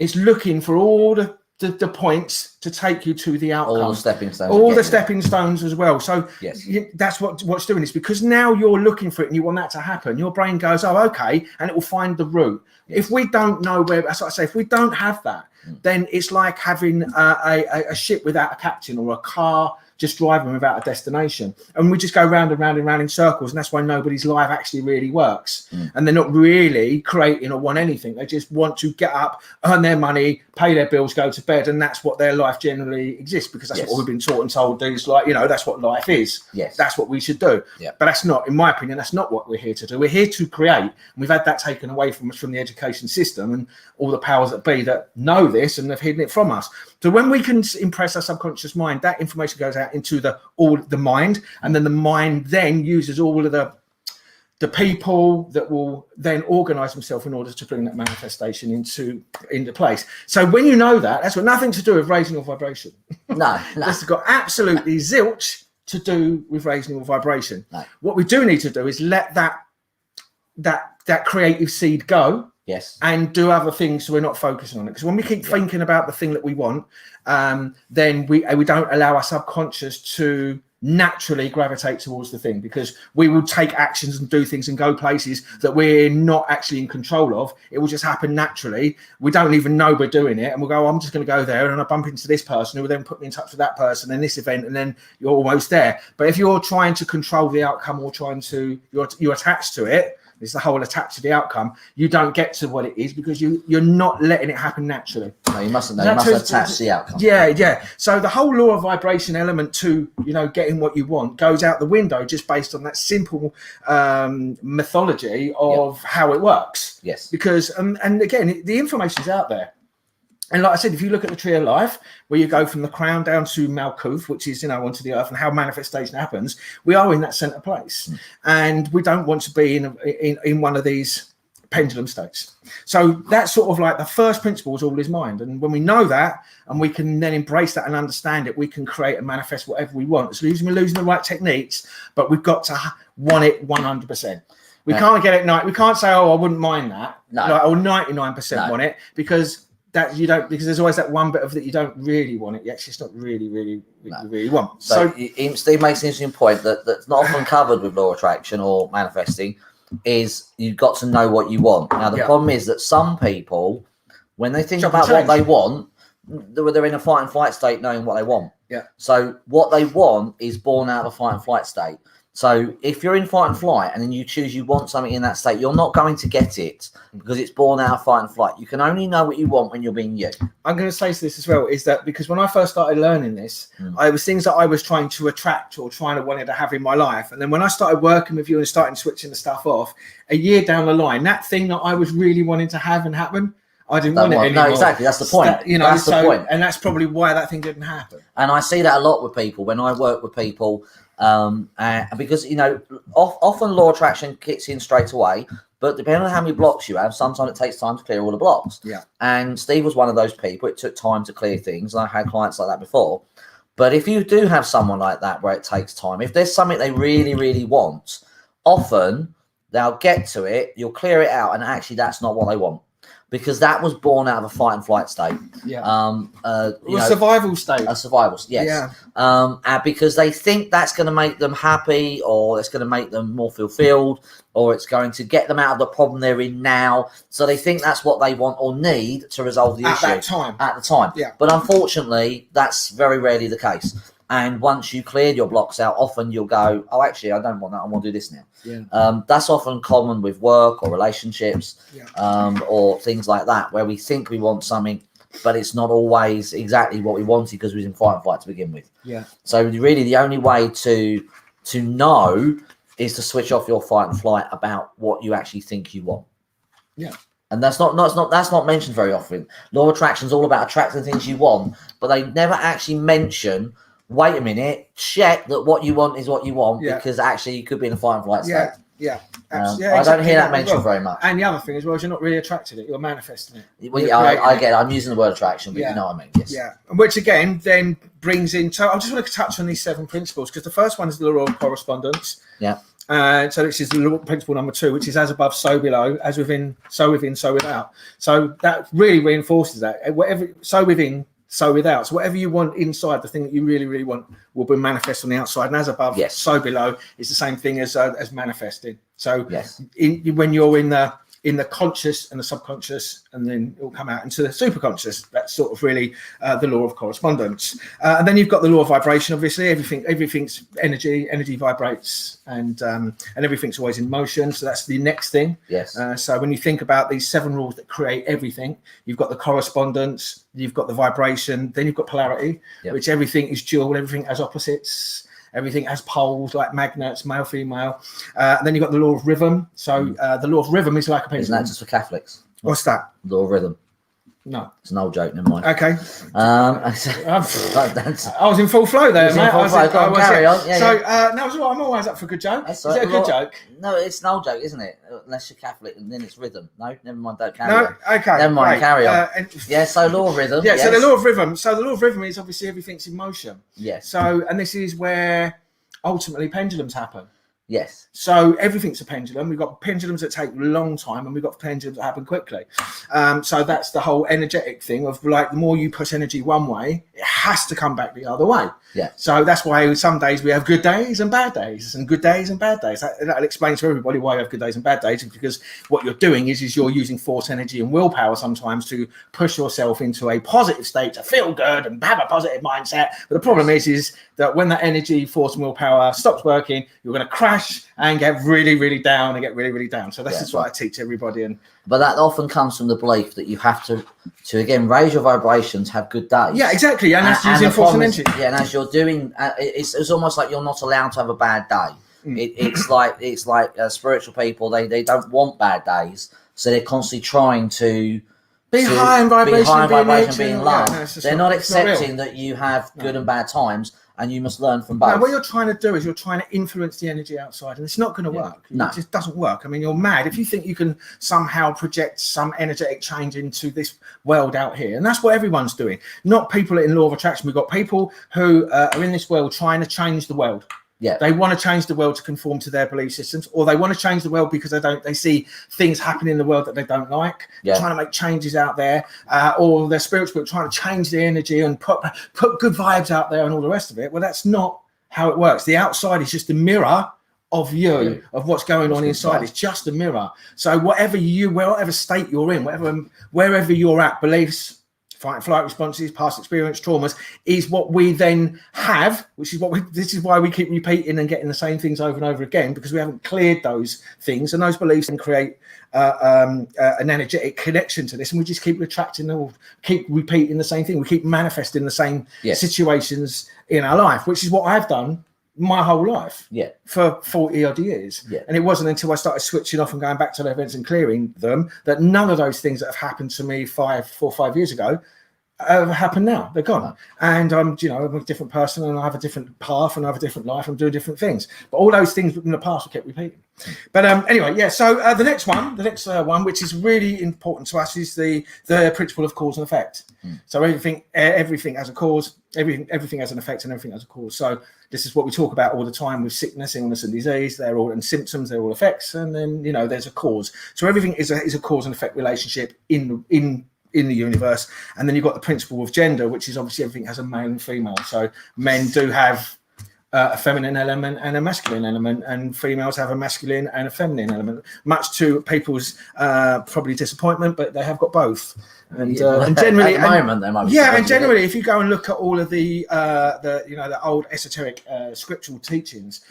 It's looking for all the the points to take you to the outcome. All the stepping stones. All the stepping stones as well. So yes, that's what's doing this, because now you're looking for it and you want that to happen. Your brain goes, oh, okay, and it will find the route. Yes. If we don't know where, that's what I say, if we don't have that, then it's like having a ship without a captain, or a car just driving without a destination, and we just go round and round and round in circles, and that's why nobody's life actually really works. And they're not really creating or want anything. They just want to get up, earn their money, pay their bills, go to bed, and that's what their life generally exists, because that's what we've been taught and told. These, like, that's what life is. Yes, that's what we should do. But that's not, in my opinion, that's not what we're here to do. We're here to create, and we've had that taken away from us from the education system and all the powers that be that know this and have hidden it from us. So when we can impress our subconscious mind, that information goes out into the mind, and then the mind then uses all of the people that will then organize themselves in order to bring that manifestation into place. So when you know that, that's got nothing to do with raising your vibration. No. That's got absolutely zilch to do with raising your vibration. No. What we do need to do is let that creative seed go. Yes. And do other things, so we're not focusing on it. Because when we keep thinking about the thing that we want, then we don't allow our subconscious to naturally gravitate towards the thing, because we will take actions and do things and go places that we're not actually in control of. It will just happen naturally. We don't even know we're doing it, and we'll go, I'm just going to go there, and I bump into this person who will then put me in touch with that person and this event, and then you're almost there. But if you're trying to control the outcome, or you're attached to it, it's the whole attached to the outcome, you don't get to what it is, because you're not letting it happen naturally. No, you mustn't. You must attach the outcome. Yeah. So the whole law of vibration element to getting what you want goes out the window just based on that simple mythology of how it works. Yes. Because and again, the information's out there. And like I said, if you look at the tree of life, where you go from the crown down to Malkuth, which is, onto the earth, and how manifestation happens, we are in that center place. And we don't want to be in one of these pendulum states. So that's sort of like the first principle is all is mind. And when we know that, and we can then embrace that and understand it, we can create and manifest whatever we want. It's losing the right techniques, but we've got to want it 100%. We can't get it right. We can't say, oh, I wouldn't mind that. No. Or 99% want it, because there's always that one bit of that you don't really want it. You actually just not really want. So Steve makes an interesting point that's not often covered with law of attraction or manifesting, is you've got to know what you want. Now, the problem is that some people, when they think about what they want, they're in a fight and flight state knowing what they want. Yeah. So what they want is born out of a fight and flight state. So if you're in fight and flight and then you choose you want something in that state, you're not going to get it, because it's born out of fight and flight. You can only know what you want when you're being you. I'm going to say this as well, is that because when I first started learning this, I was things that I was trying to attract or wanted to have in my life. And then when I started working with you and starting switching the stuff off, a year down the line, that thing that I was really wanting to have and happen, I didn't want it anymore. No, exactly. That's the point. That's the point. And that's probably why that thing didn't happen. And I see that a lot with people when I work with people. Because often law of attraction kicks in straight away, but depending on how many blocks you have, sometimes it takes time to clear all the blocks. Yeah. And Steve was one of those people. It took time to clear things, and I had clients like that before. But if you do have someone like that where it takes time, if there's something they really, really want, often they'll get to it, you'll clear it out, and actually that's not what they want, because that was born out of a fight and flight state. Yeah. Survival state. A survival, yes. Yeah. Because they think that's going to make them happy, or it's going to make them more fulfilled, or it's going to get them out of the problem they're in now. So they think that's what they want or need to resolve the issue. At the time. Yeah. But unfortunately, that's very rarely the case. And once you cleared your blocks out, often you'll go, oh, actually, I don't want that. I want to do this now. Yeah. That's often common with work or relationships, or things like that, where we think we want something, but it's not always exactly what we wanted, because we was in fight and flight to begin with. Yeah. So really, the only way to know is to switch off your fight and flight about what you actually think you want. Yeah. And that's not mentioned very often. Law of attraction is all about attracting things you want, but they never actually mention, wait a minute, check that what you want is what you want, because actually you could be in a fight and flight state. Yeah. I don't hear that mentioned very much. And the other thing as well is you're not really attracting it, you're manifesting it. Well, I get it. I'm using the word attraction, but you know what I mean. Yes. Yeah. Which again then brings into, I just want to touch on these 7 principles, because the first one is the law of correspondence. Yeah. So this is the law, principle number 2, which is as above, so below, as within, so without. So that really reinforces that. Whatever, so within, so without. So whatever you want inside, the thing that you really, really want will be manifest on the outside. And as above, Yes. so below is the same thing as manifesting. So Yes. when you're in the conscious and the subconscious, and then it will come out into the superconscious. That's sort of really the law of correspondence. And then you've got the law of vibration. Obviously, everything's energy vibrates, and everything's always in motion. So that's the next thing. Yes. So when you think about these 7 rules that create everything, you've got the correspondence, you've got the vibration, then you've got polarity, Yep. which everything is dual, everything has opposites. Everything has poles like magnets, male, female. And then you've got the law of rhythm. So the law of rhythm is like a pendulum. Isn't that just for Catholics? What's that? Law of rhythm. No. It's an old joke, never mind. Okay. That's, I was in full flow there, mate. Carry on. Yeah, So no, it's all right. I'm always up for a good joke. That's Is it a good joke? No, it's an old joke, isn't it? Unless you're Catholic, and then it's rhythm. No, never mind. Don't carry No. on. Okay. Never mind. Right. Carry on. Yeah. So law of rhythm. Yeah. Yes. So the law of rhythm. So the law of rhythm is obviously everything's in motion. Yes. So and this is where ultimately pendulums happen. Yes. So everything's a pendulum. We've got pendulums that take a long time, and we've got pendulums that happen quickly. So that's the whole energetic thing of like the more you push energy one way, it has to come back the other way. Yeah. So that's why some days we have good days and bad days, and good days and bad days. That'll explain to everybody why you have good days and bad days, because what you're doing is you're using force, energy, and willpower sometimes to push yourself into a positive state to feel good and have a positive mindset. But the problem is that when that energy, force, and willpower stops working, you're going to crash and get really, really down and get really, really down. So this is what I teach everybody. But that often comes from the belief that you have to again raise your vibrations, have good days. Yeah, exactly. And that's using force and energy. Yeah, and as you're doing, it's almost like you're not allowed to have a bad day. It's like spiritual people. They don't want bad days, so they're constantly trying to be high in vibration, being low. They're not accepting that you have good and bad times, and you must learn from both. Now, what you're trying to do is you're trying to influence the energy outside, and it's not going to work. No. It just doesn't work. I mean, you're mad if you think you can somehow project some energetic change into this world out here, and that's what everyone's doing. Not people in law of attraction. We've got people who are in this world trying to change the world. Yeah, they want to change the world to conform to their belief systems, or they want to change the world because they see things happening in the world that they don't like. Yeah. Trying to make changes out there, or their spiritual trying to change the energy and put good vibes out there and all the rest of it. Well, that's not how it works. The outside is just a mirror of you, of what's going on inside. It's just a mirror. So whatever state you're in, wherever you're at, beliefs, fight and flight responses, past experience, traumas, is what we then have, which is this is why we keep repeating and getting the same things over and over again, because we haven't cleared those things, and those beliefs can create an energetic connection to this, and we just keep attracting or keep repeating the same thing. We keep manifesting the same situations in our life, which is what I've done my whole life for 40 odd years. And it wasn't until I started switching off and going back to the events and clearing them that none of those things that have happened to me 4 or 5 years ago happen now. They're gone. And I'm a different person, and I have a different path, and I have a different life. I'm doing different things, but all those things in the past we kept repeating. But anyway, so the next one, which is really important to us, is the principle of cause and effect. So everything has a cause, everything has an effect, and everything has a cause. So this is what we talk about all the time with sickness, illness, and disease. They're all and symptoms, they're all effects, and then there's a cause. So everything is a cause and effect relationship in the universe. And then you've got the principle of gender, which is obviously everything has a male and female. So men do have a feminine element and a masculine element, and females have a masculine and a feminine element, much to people's probably disappointment, but they have got both. And generally, at the moment, they might be and generally, if you go and look at all of the old esoteric scriptural teachings,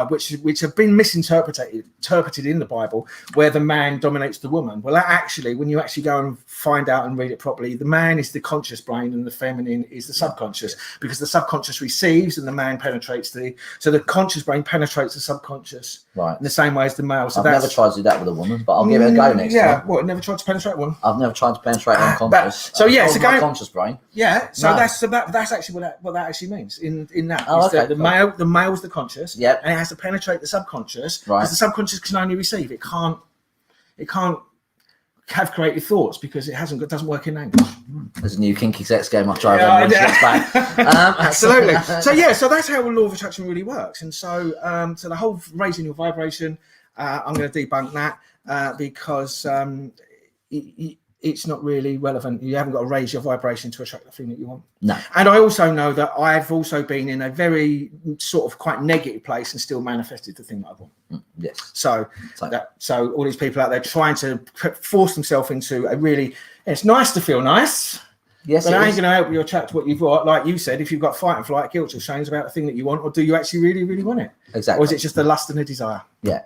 which have been interpreted in the Bible, where the man dominates the woman. Well, that actually, when you actually go and find out and read it properly, the man is the conscious brain and the feminine is the subconscious, because the subconscious receives and the man penetrates so the conscious brain penetrates the subconscious. Right. In the same way as the male. So I've never tried to do that with a woman, but I'll give it a go next time. What? Never tried to penetrate one? I've never tried to penetrate unconscious. So my conscious brain. Yeah. So that's actually what that actually means in that. Oh, okay. The male's the conscious. Yep. And it has to penetrate the subconscious. Right. Because the subconscious can only receive. It can't have creative thoughts because it doesn't work in language. There's a new kinky sex game I'll try when she gets back. Absolutely. So that's how the law of attraction really works. And so the whole raising your vibration, I'm going to debunk that because it's not really relevant. You haven't got to raise your vibration to attract the thing that you want. No. And I also know that I've also been in a very sort of quite negative place and still manifested the thing that I want. Yes. So all these people out there trying to force themselves into a really, it's nice to feel nice. Yes, but it ain't going to help you attract what you've got. Like you said, if you've got fight and flight, guilt or shames about the thing that you want, or do you actually really, really want it? Exactly. Or is it just a lust and a desire? Yeah.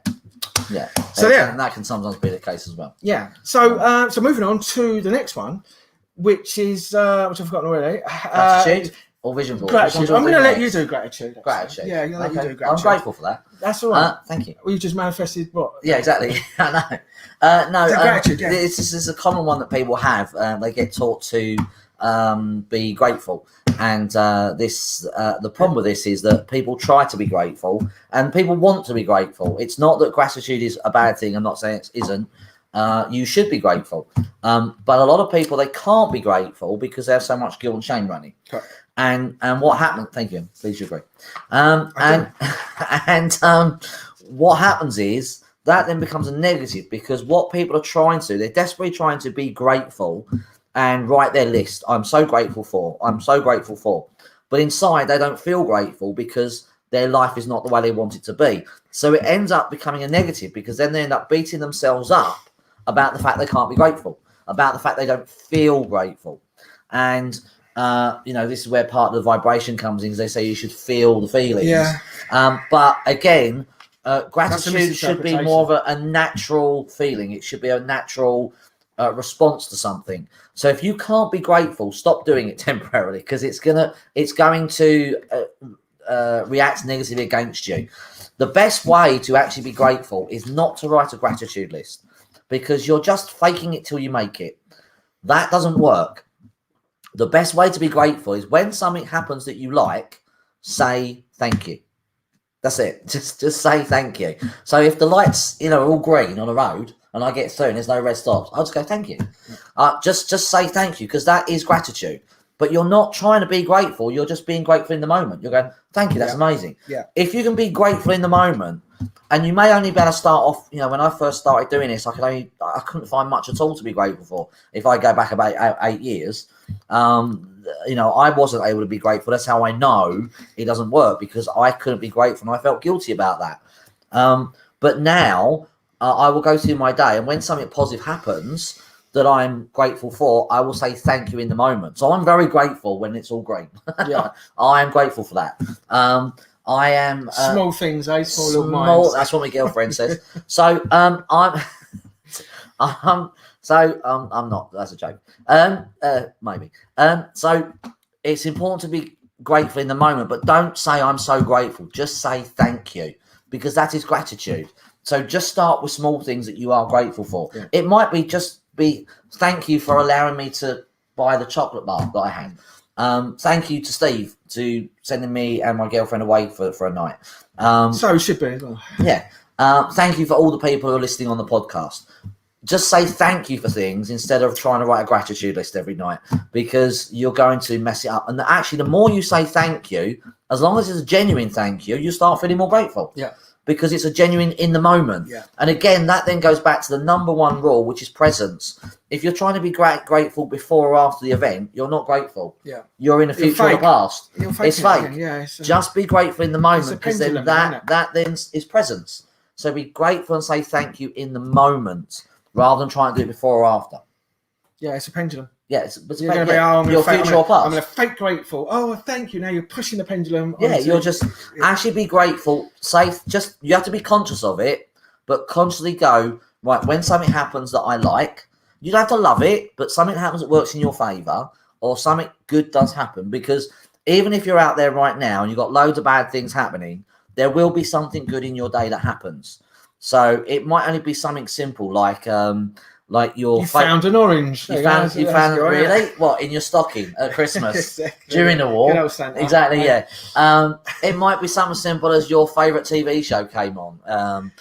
Yeah. So and that can sometimes be the case as well. Yeah. So so moving on to the next one, which is which I've forgotten already. Gratitude or vision board? Gratitude. I'm going to let you do gratitude. Gratitude. Yeah, you let you do gratitude. I'm grateful for that. That's all right. Thank you. Well, you just manifested what? Yeah, exactly. I know. No, gratitude. Yeah. This is a common one that people have. They get taught to be grateful, and the problem with this is that people try to be grateful and people want to be grateful. It's not that gratitude is a bad thing. I'm not saying it isn't. You should be grateful, but a lot of people, they can't be grateful because they have so much guilt and shame running. Correct. And what happened? Thank you. Please agree. And what happens is that then becomes a negative, because what people are trying to, they're desperately trying to be grateful and write their list. I'm so grateful for. I'm so grateful for. But inside, they don't feel grateful because their life is not the way they want it to be. So it ends up becoming a negative, because then they end up beating themselves up about the fact they can't be grateful, about the fact they don't feel grateful. And, this is where part of the vibration comes in, because they say you should feel the feelings. Yeah. But again, gratitude should be more of a natural feeling. It should be a natural response to something. So if you can't be grateful, stop doing it temporarily, because it's going to react negatively against you. The best way to actually be grateful is not to write a gratitude list, because you're just faking it till you make it. That doesn't work. The best way to be grateful is when something happens that you like, say thank you. That's it. Just say thank you. So if the lights, are all green on a road and I get through and there's no red stops, I'll just go thank you. Just say thank you, because that is gratitude. But you're not trying to be grateful. You're just being grateful in the moment. You're going, thank you. That's amazing. Yeah. If you can be grateful in the moment, and you may only be able to start off, when I first started doing this, I couldn't find much at all to be grateful for. If I go back about 8 years, I wasn't able to be grateful. That's how I know it doesn't work, because I couldn't be grateful and I felt guilty about that. But now I will go through my day, and when something positive happens that I'm grateful for, I will say thank you in the moment. So I'm very grateful when it's all green. Yeah. I am grateful for that. I am small things, small little minds. That's what my girlfriend says. So I'm not. That's a joke. Maybe. So it's important to be grateful in the moment, but don't say I'm so grateful. Just say thank you, because that is gratitude. So just start with small things that you are grateful for. Yeah. It might be thank you for allowing me to buy the chocolate bar that I had. Thank you to Steve to sending me and my girlfriend away for a night. So it should be as well. Yeah. Thank you for all the people who are listening on the podcast. Just say thank you for things instead of trying to write a gratitude list every night, because you're going to mess it up. And actually, the more you say thank you, as long as it's a genuine thank you, you start feeling more grateful. Yeah. Because it's a genuine in the moment. Yeah. And again, that then goes back to the number one rule, which is presence. If you're trying to be grateful before or after the event, you're not grateful. Yeah. You're in the future or the past. It's fake. Yeah, just be grateful in the moment, because then that then is presence. So be grateful and say thank you in the moment, rather than trying to do it before or after. Yeah, it's a pendulum. Yeah, you're going to be your future or past. I'm going to fake grateful. Oh, thank you. Now you're pushing the pendulum. Yeah, you're just actually be grateful. You have to be conscious of it, but consciously go, right, when something happens that I like, you don't have to love it, but something happens that works in your favor, or something good does happen. Because even if you're out there right now and you've got loads of bad things happening, there will be something good in your day that happens. So it might only be something simple like you found an orange. You found really what in your stocking at Christmas during the war. Exactly, yeah. It might be something simple as your favourite TV show came on,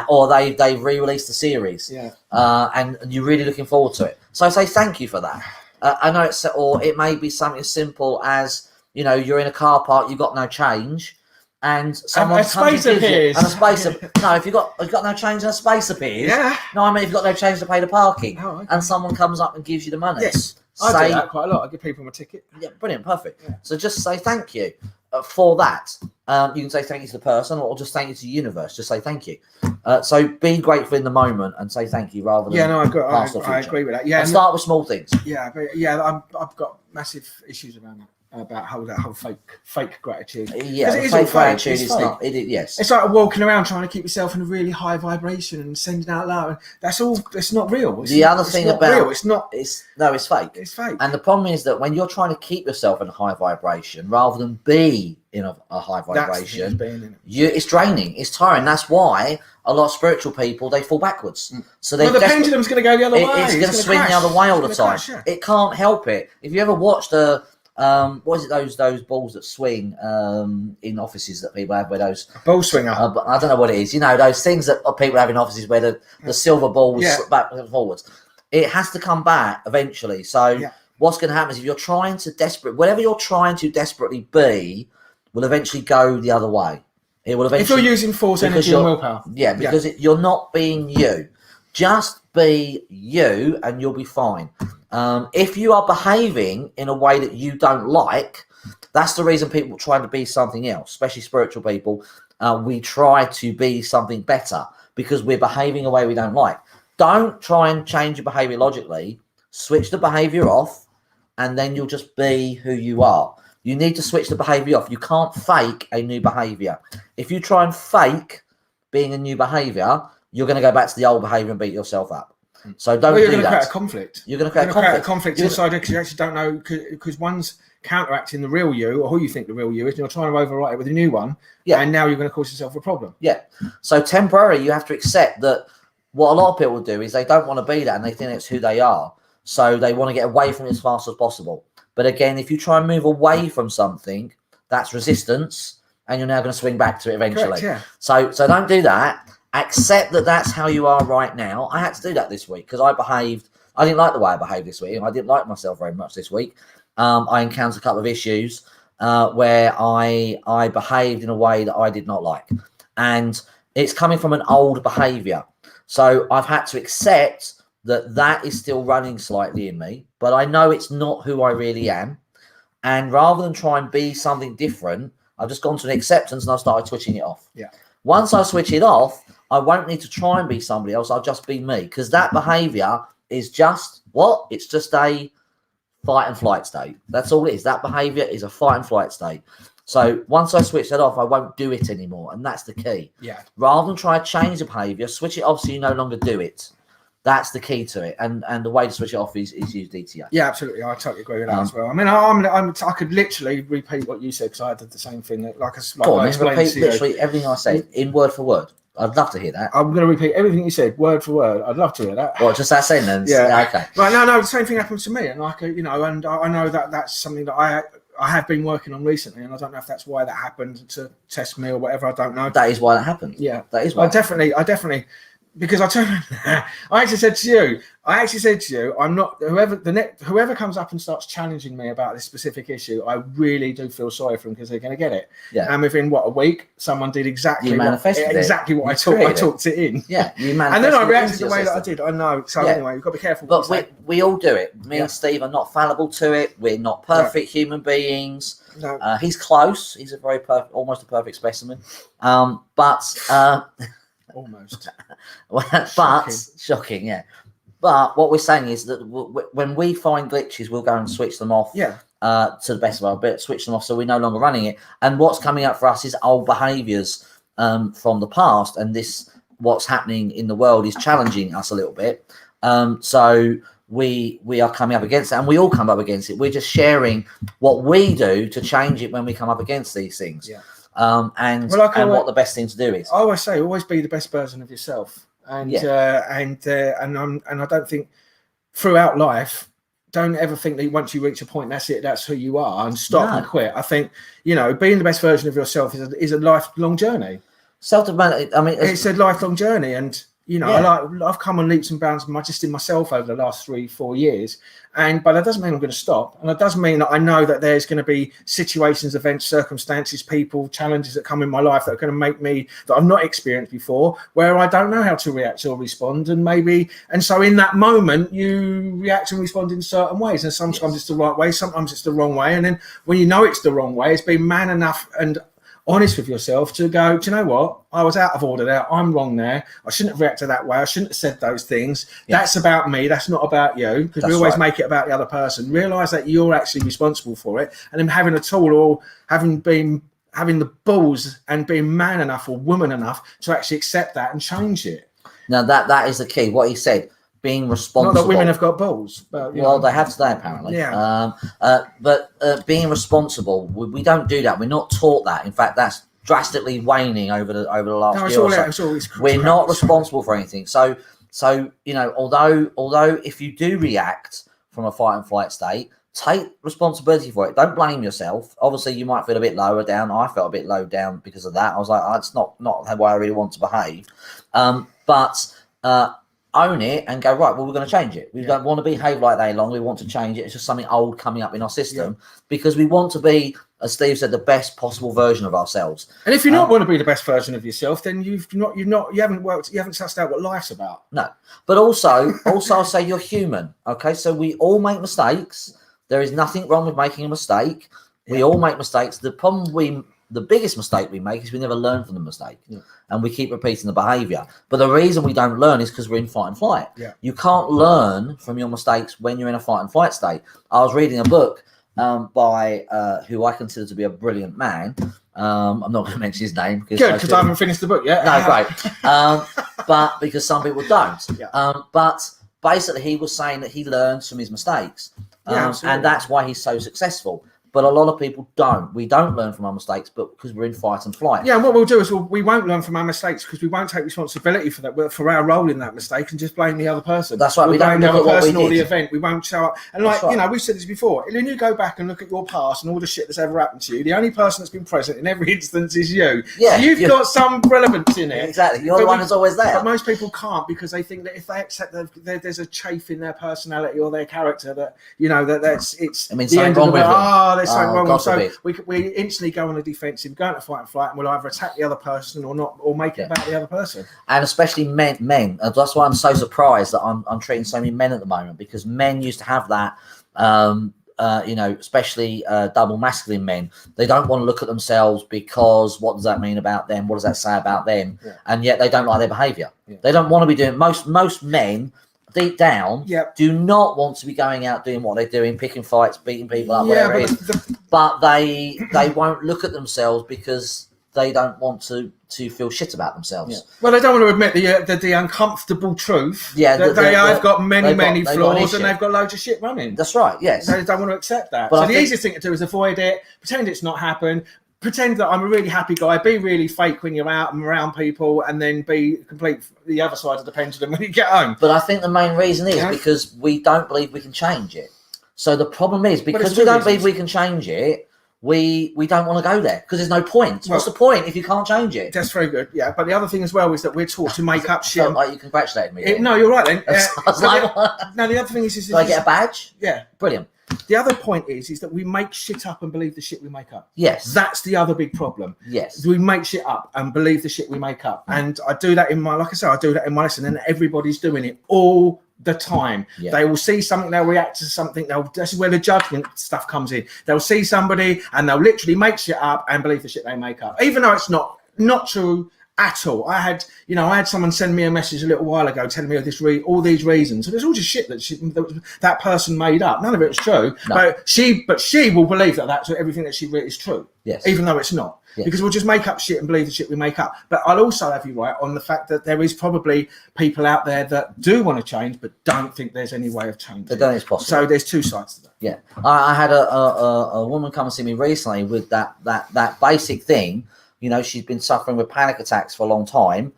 or they re-released the series, and you're really looking forward to it. So say thank you for that. I know or it may be something as simple as you're in a car park, you've got no change, and someone space appears. And a space no, if you've got no change and a space appears. Yeah. No, I mean if you've got no change to pay the parking, okay. and someone comes up and gives you the money. Yes. I do that quite a lot. I give people my ticket. Yeah, brilliant, perfect. Yeah. So just say thank you for that. You can say thank you to the person, or just thank you to the universe. Just say thank you. So be grateful in the moment and say thank you rather than I agree with that. Yeah, and start with small things. Yeah, but I've got massive issues around that. About that whole fake gratitude. Yeah, it is fake all gratitude fake. is not. Yes, it's like walking around trying to keep yourself in a really high vibration and sending out loud. That's all. It's not real. The other thing about real. It's not. It's fake. It's fake. And the problem is that when you're trying to keep yourself in a high vibration rather than be in a high vibration, it's draining. It's tiring. That's why a lot of spiritual people they fall backwards. So the pendulum's going to go the other way. It's going to swing the other way all the time. It can't help it. If you ever watched what is it? Those balls that swing in offices that people have, where those ball swinger. I don't know what it is. You know, those things that people have in offices where the silver balls back and forwards. It has to come back eventually. So what's going to happen is if you're trying to whatever you're trying to desperately be, will eventually go the other way. It will eventually. If you're using force, energy, and willpower. Yeah, because you're not being you. Just be you, and you'll be fine. If you are behaving in a way that you don't like, that's the reason people try to be something else, especially spiritual people. We try to be something better because we're behaving a way we don't like. Don't try and change your behavior logically. Switch the behavior off, and then you'll just be who you are. You need to switch the behavior off. You can't fake a new behavior. If you try and fake being a new behavior, you're going to go back to the old behavior and beat yourself up. So don't do that. You're going to create a conflict. You're going to create a conflict inside because you actually don't know, because one's counteracting the real you or who you think the real you is, and you're trying to overwrite it with a new one. Yeah. And now you're going to cause yourself a problem. Yeah. So temporarily, you have to accept that what a lot of people do is they don't want to be that and they think it's who they are. So they want to get away from it as fast as possible. But again, if you try and move away from something, that's resistance, and you're now going to swing back to it eventually. Correct, yeah. So don't do that. Accept that that's how you are right now. I had to do that this week because I didn't like the way I behaved this week. I didn't like myself very much this week. I encountered a couple of issues where I behaved in a way that I did not like. And it's coming from an old behavior. So I've had to accept that is still running slightly in me, but I know it's not who I really am. And rather than try and be something different, I've just gone to an acceptance and I've started switching it off. Yeah. Once I switch it off, I won't need to try and be somebody else. I'll just be me, because that behavior is just what? It's just a fight and flight state. That's all it is. That behavior is a fight and flight state. So once I switch that off, I won't do it anymore. And that's the key. Yeah. Rather than try to change the behavior, switch it off so you no longer do it. That's the key to it. And the way to switch it off is use DTA. Yeah, absolutely. I totally agree with that as well. I mean, I could literally repeat what you said because I did the same thing. Repeat literally everything I said in word for word. I'd love to hear that. I'm going to repeat everything you said, word for word. I'd love to hear that. What, just that sentence? Yeah. Okay. Right, no, the same thing happens to me. And and I know that that's something that I have been working on recently. And I don't know if that's why that happened to test me or whatever. I don't know. That is why that happened. Yeah. That is why. I definitely, because I actually said to you, I'm not whoever comes up and starts challenging me about this specific issue. I really do feel sorry for them because they're going to get it. Yeah. And within a week, someone did exactly what I talked it in. Yeah. You manifested. And then I reacted the way that I did. I know. So anyway, you've got to be careful. But we all do it. Me and Steve are not fallible to it. We're not perfect human beings. No. He's close. He's a very almost a perfect specimen. Almost. Shocking, yeah. But what we're saying is that when we find glitches, we'll go and switch them off to the best of our ability, switch them off so we're no longer running it. And what's coming up for us is old behaviours from the past. And what's happening in the world is challenging us a little bit. So we are coming up against it, and we all come up against it. We're just sharing what we do to change it when we come up against these things. Yeah. And what the best thing to do is. I always say, always be the best version of yourself. And I don't think throughout life, don't ever think that once you reach a point, that's it, that's who you are, and stop and quit. I think being the best version of yourself is a lifelong journey. Self-development. I mean, it's a lifelong journey, and You know, Yeah. I've come on leaps and bounds just in myself over the last 3-4 years. But that doesn't mean I'm going to stop. And it doesn't mean that I know that there's going to be situations, events, circumstances, people, challenges that come in my life that are going to make me, that I've not experienced before, where I don't know how to react or respond. And so in that moment, you react and respond in certain ways. And sometimes it's the right way, sometimes it's the wrong way. And then when you know it's the wrong way, it's being man enough and honest with yourself to go, do you know what? I was out of order there. I'm wrong there. I shouldn't have reacted that way. I shouldn't have said those things. Yeah. That's about me. That's not about you. Because we always make it about the other person. Realize that you're actually responsible for it. And then having a tool or having the balls and being man enough or woman enough to actually accept that and change it. Now that is the key. What he said, being responsible. Not that women have got balls, but they have today apparently. Yeah. But being responsible, we don't do that. We're not taught that. In fact, that's drastically waning over the last year or so. We're not responsible for anything. So you know, although if you do react from a fight and flight state, take responsibility for it. Don't blame yourself. Obviously, you might feel a bit lower down. I felt a bit low down because of that. I was like, it's not the way I really want to behave. But own it and go, right, well, we're going to change it. We don't want to behave like that any longer. We want to change it. It's just something old coming up in our system because we want to be, as Steve said, the best possible version of ourselves. And if you not want to be the best version of yourself, then you haven't sussed out what life's about. No. But also I'll say you're human. Okay. So we all make mistakes. There is nothing wrong with making a mistake. We all make mistakes. The biggest mistake we make is we never learn from the mistake, and we keep repeating the behavior. But the reason we don't learn is because we're in fight and flight. Yeah. You can't learn from your mistakes when you're in a fight and flight state. I was reading a book by who I consider to be a brilliant man. I'm not going to mention his name because I haven't finished the book yet. No, great. But because some people don't. Yeah. But basically, he was saying that he learns from his mistakes, and that's why he's so successful. But a lot of people don't. We don't learn from our mistakes, but because we're in fight and flight. Yeah, and what we'll do is we won't learn from our mistakes because we won't take responsibility for that, for our role in that mistake, and just blame the other person. That's right. We don't blame the other person or the did. event. We won't show up. And we've said this before. When you go back and look at your past and all the shit that's ever happened to you, the only person that's been present in every instance is you. Yeah, so you've got some relevance in it. Exactly. You're the one that's always there. But most people can't because they think that if they accept that there's a chafe in their personality or their character that it's. I mean, something wrong with them. There's something wrong with them. So we instantly go on the defensive, go into fight and flight, and we'll either attack the other person or not, or make it about the other person. And especially men. That's why I'm so surprised that I'm treating so many men at the moment, because men used to have that, especially double masculine men. They don't want to look at themselves because what does that mean about them? What does that say about them? Yeah. And yet they don't like their behaviour. Yeah. They don't want to be doing most men. Deep down, do not want to be going out doing what they're doing, picking fights, beating people up, whatever it is. But they won't look at themselves because they don't want to feel shit about themselves. Yeah. Well, they don't want to admit the uncomfortable truth. Yeah, that they've got many flaws and they've got loads of shit running. That's right. Yes, they don't want to accept that. But so the easiest thing to do is avoid it, pretend it's not happened. Pretend that I'm a really happy guy. Be really fake when you're out and around people, and then be complete the other side of the pendulum when you get home. But I think the main reason is because we don't believe we can change it. So the problem is because we don't believe we can change it, we don't want to go there because there's no point. What's the point if you can't change it? That's very good. Yeah, but the other thing as well is that we're taught to make up shit. Felt like you congratulated me. No, you're right then. No, the other thing is do I get a badge? Yeah, brilliant. The other point is that we make shit up and believe the shit we make up. Yes. That's the other big problem. Yes. We make shit up and believe the shit we make up. And I do that in my lesson, and everybody's doing it all the time. Yeah. They will see something, they'll react to something, this is where the judgment stuff comes in. They'll see somebody and they'll literally make shit up and believe the shit they make up. Even though it's not true at all. I had someone send me a message a little while ago telling me all these reasons. So there's all just shit that person made up. None of it is true. No. But she will believe that everything that she read is true. Yes. Even though it's not. Yes. Because we'll just make up shit and believe the shit we make up. But I'll also have you right on the fact that there is probably people out there that do want to change but don't think there's any way of changing. They don't think it's possible. So there's two sides to that. Yeah. I had a woman come and see me recently with that basic thing. She's been suffering with panic attacks for a long time.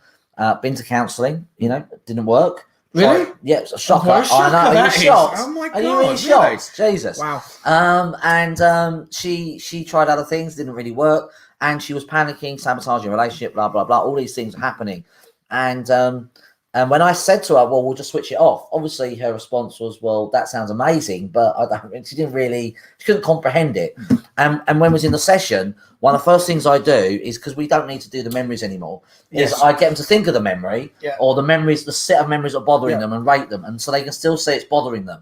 Been to counselling, didn't work. Really? Yeah, it's a shocker. I know. Are you shocked? Oh my God. Are you really shocked? Really? Jesus. Wow. She tried other things, didn't really work, and she was panicking, sabotaging a relationship, blah blah blah. All these things are happening, and And when I said to her, well, we'll just switch it off, obviously her response was, well, that sounds amazing, but she couldn't comprehend it. And when we was in the session, one of the first things I do is, because we don't need to do the memories anymore, is I get them to think of the memory or the set of memories that are bothering them and rate them. And so they can still say it's bothering them.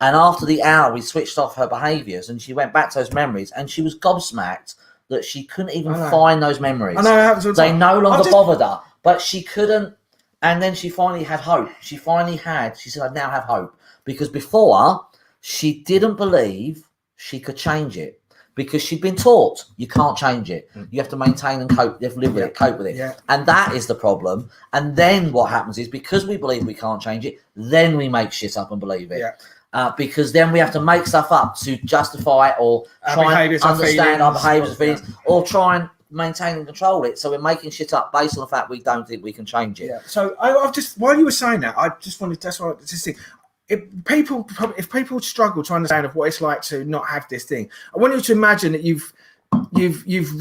And after the hour, we switched off her behaviours and she went back to those memories and she was gobsmacked that she couldn't even find those memories. I know it happens all the time. They no longer bothered her, but she couldn't. And then she finally had hope. She said, I now have hope. Because before, she didn't believe she could change it. Because she'd been taught, you can't change it. You have to maintain and cope, you have to live with it, cope with it. Yeah. And that is the problem. And then what happens is, because we believe we can't change it, then we make shit up and believe it. Yeah. Because then we have to make stuff up to justify or try and understand our behaviours and feelings, or try and maintain and control it. So we're making shit up based on the fact we don't think we can change it. Yeah. So I've just, while you were saying that, I just wanted, that's what I just think. If people struggle to understand of what it's like to not have this thing, I want you to imagine that you've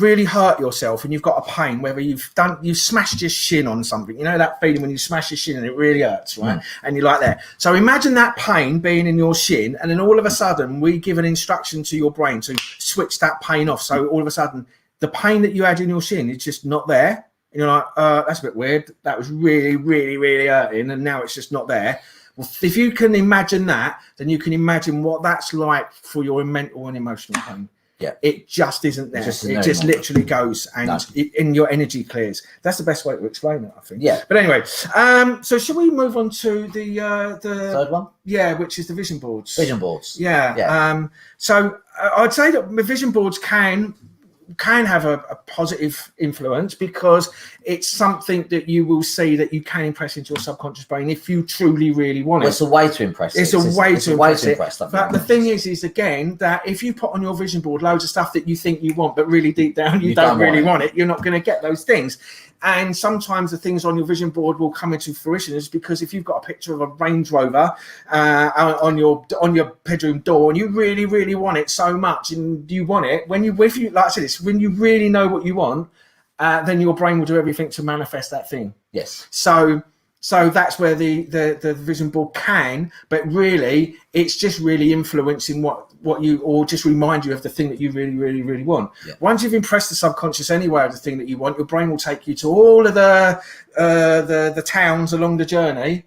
really hurt yourself and you've got a pain, whether you've smashed your shin on something, you know, that feeling when you smash your shin and it really hurts, right? And you're like that. So imagine that pain being in your shin, and then all of a sudden we give an instruction to your brain to switch that pain off. So all of a sudden the pain that you had in your shin is just not there. And you're like, that's a bit weird. That was really, really, really hurting, and now it's just not there. Well, if you can imagine that, then you can imagine what that's like for your mental and emotional pain. Yeah, it just isn't there. It just literally goes, and in your energy clears. That's the best way to explain it, I think. Yeah. But anyway, so shall we move on to the third one? Yeah, which is the vision boards. Vision boards. Yeah. So I'd say that the vision boards can have a positive influence, because it's something that you will see that you can impress into your subconscious brain if you truly really want it. It's a way to impress it. It's a way to impress them. But the thing is again, that if you put on your vision board loads of stuff that you think you want, but really deep down you don't really want it, you're not going to get those things. And sometimes the things on your vision board will come into fruition is because if you've got a picture of a Range Rover on your bedroom door, and you really, really want it so much, and you want it, when you like I said, it's when you really know what you want, then your brain will do everything to manifest that thing. Yes. So that's where the vision board can, but really it's just really influencing what you, or just remind you of the thing that you really, really, really want. Yeah. Once you've impressed the subconscious anyway of the thing that you want, your brain will take you to all of the towns along the journey,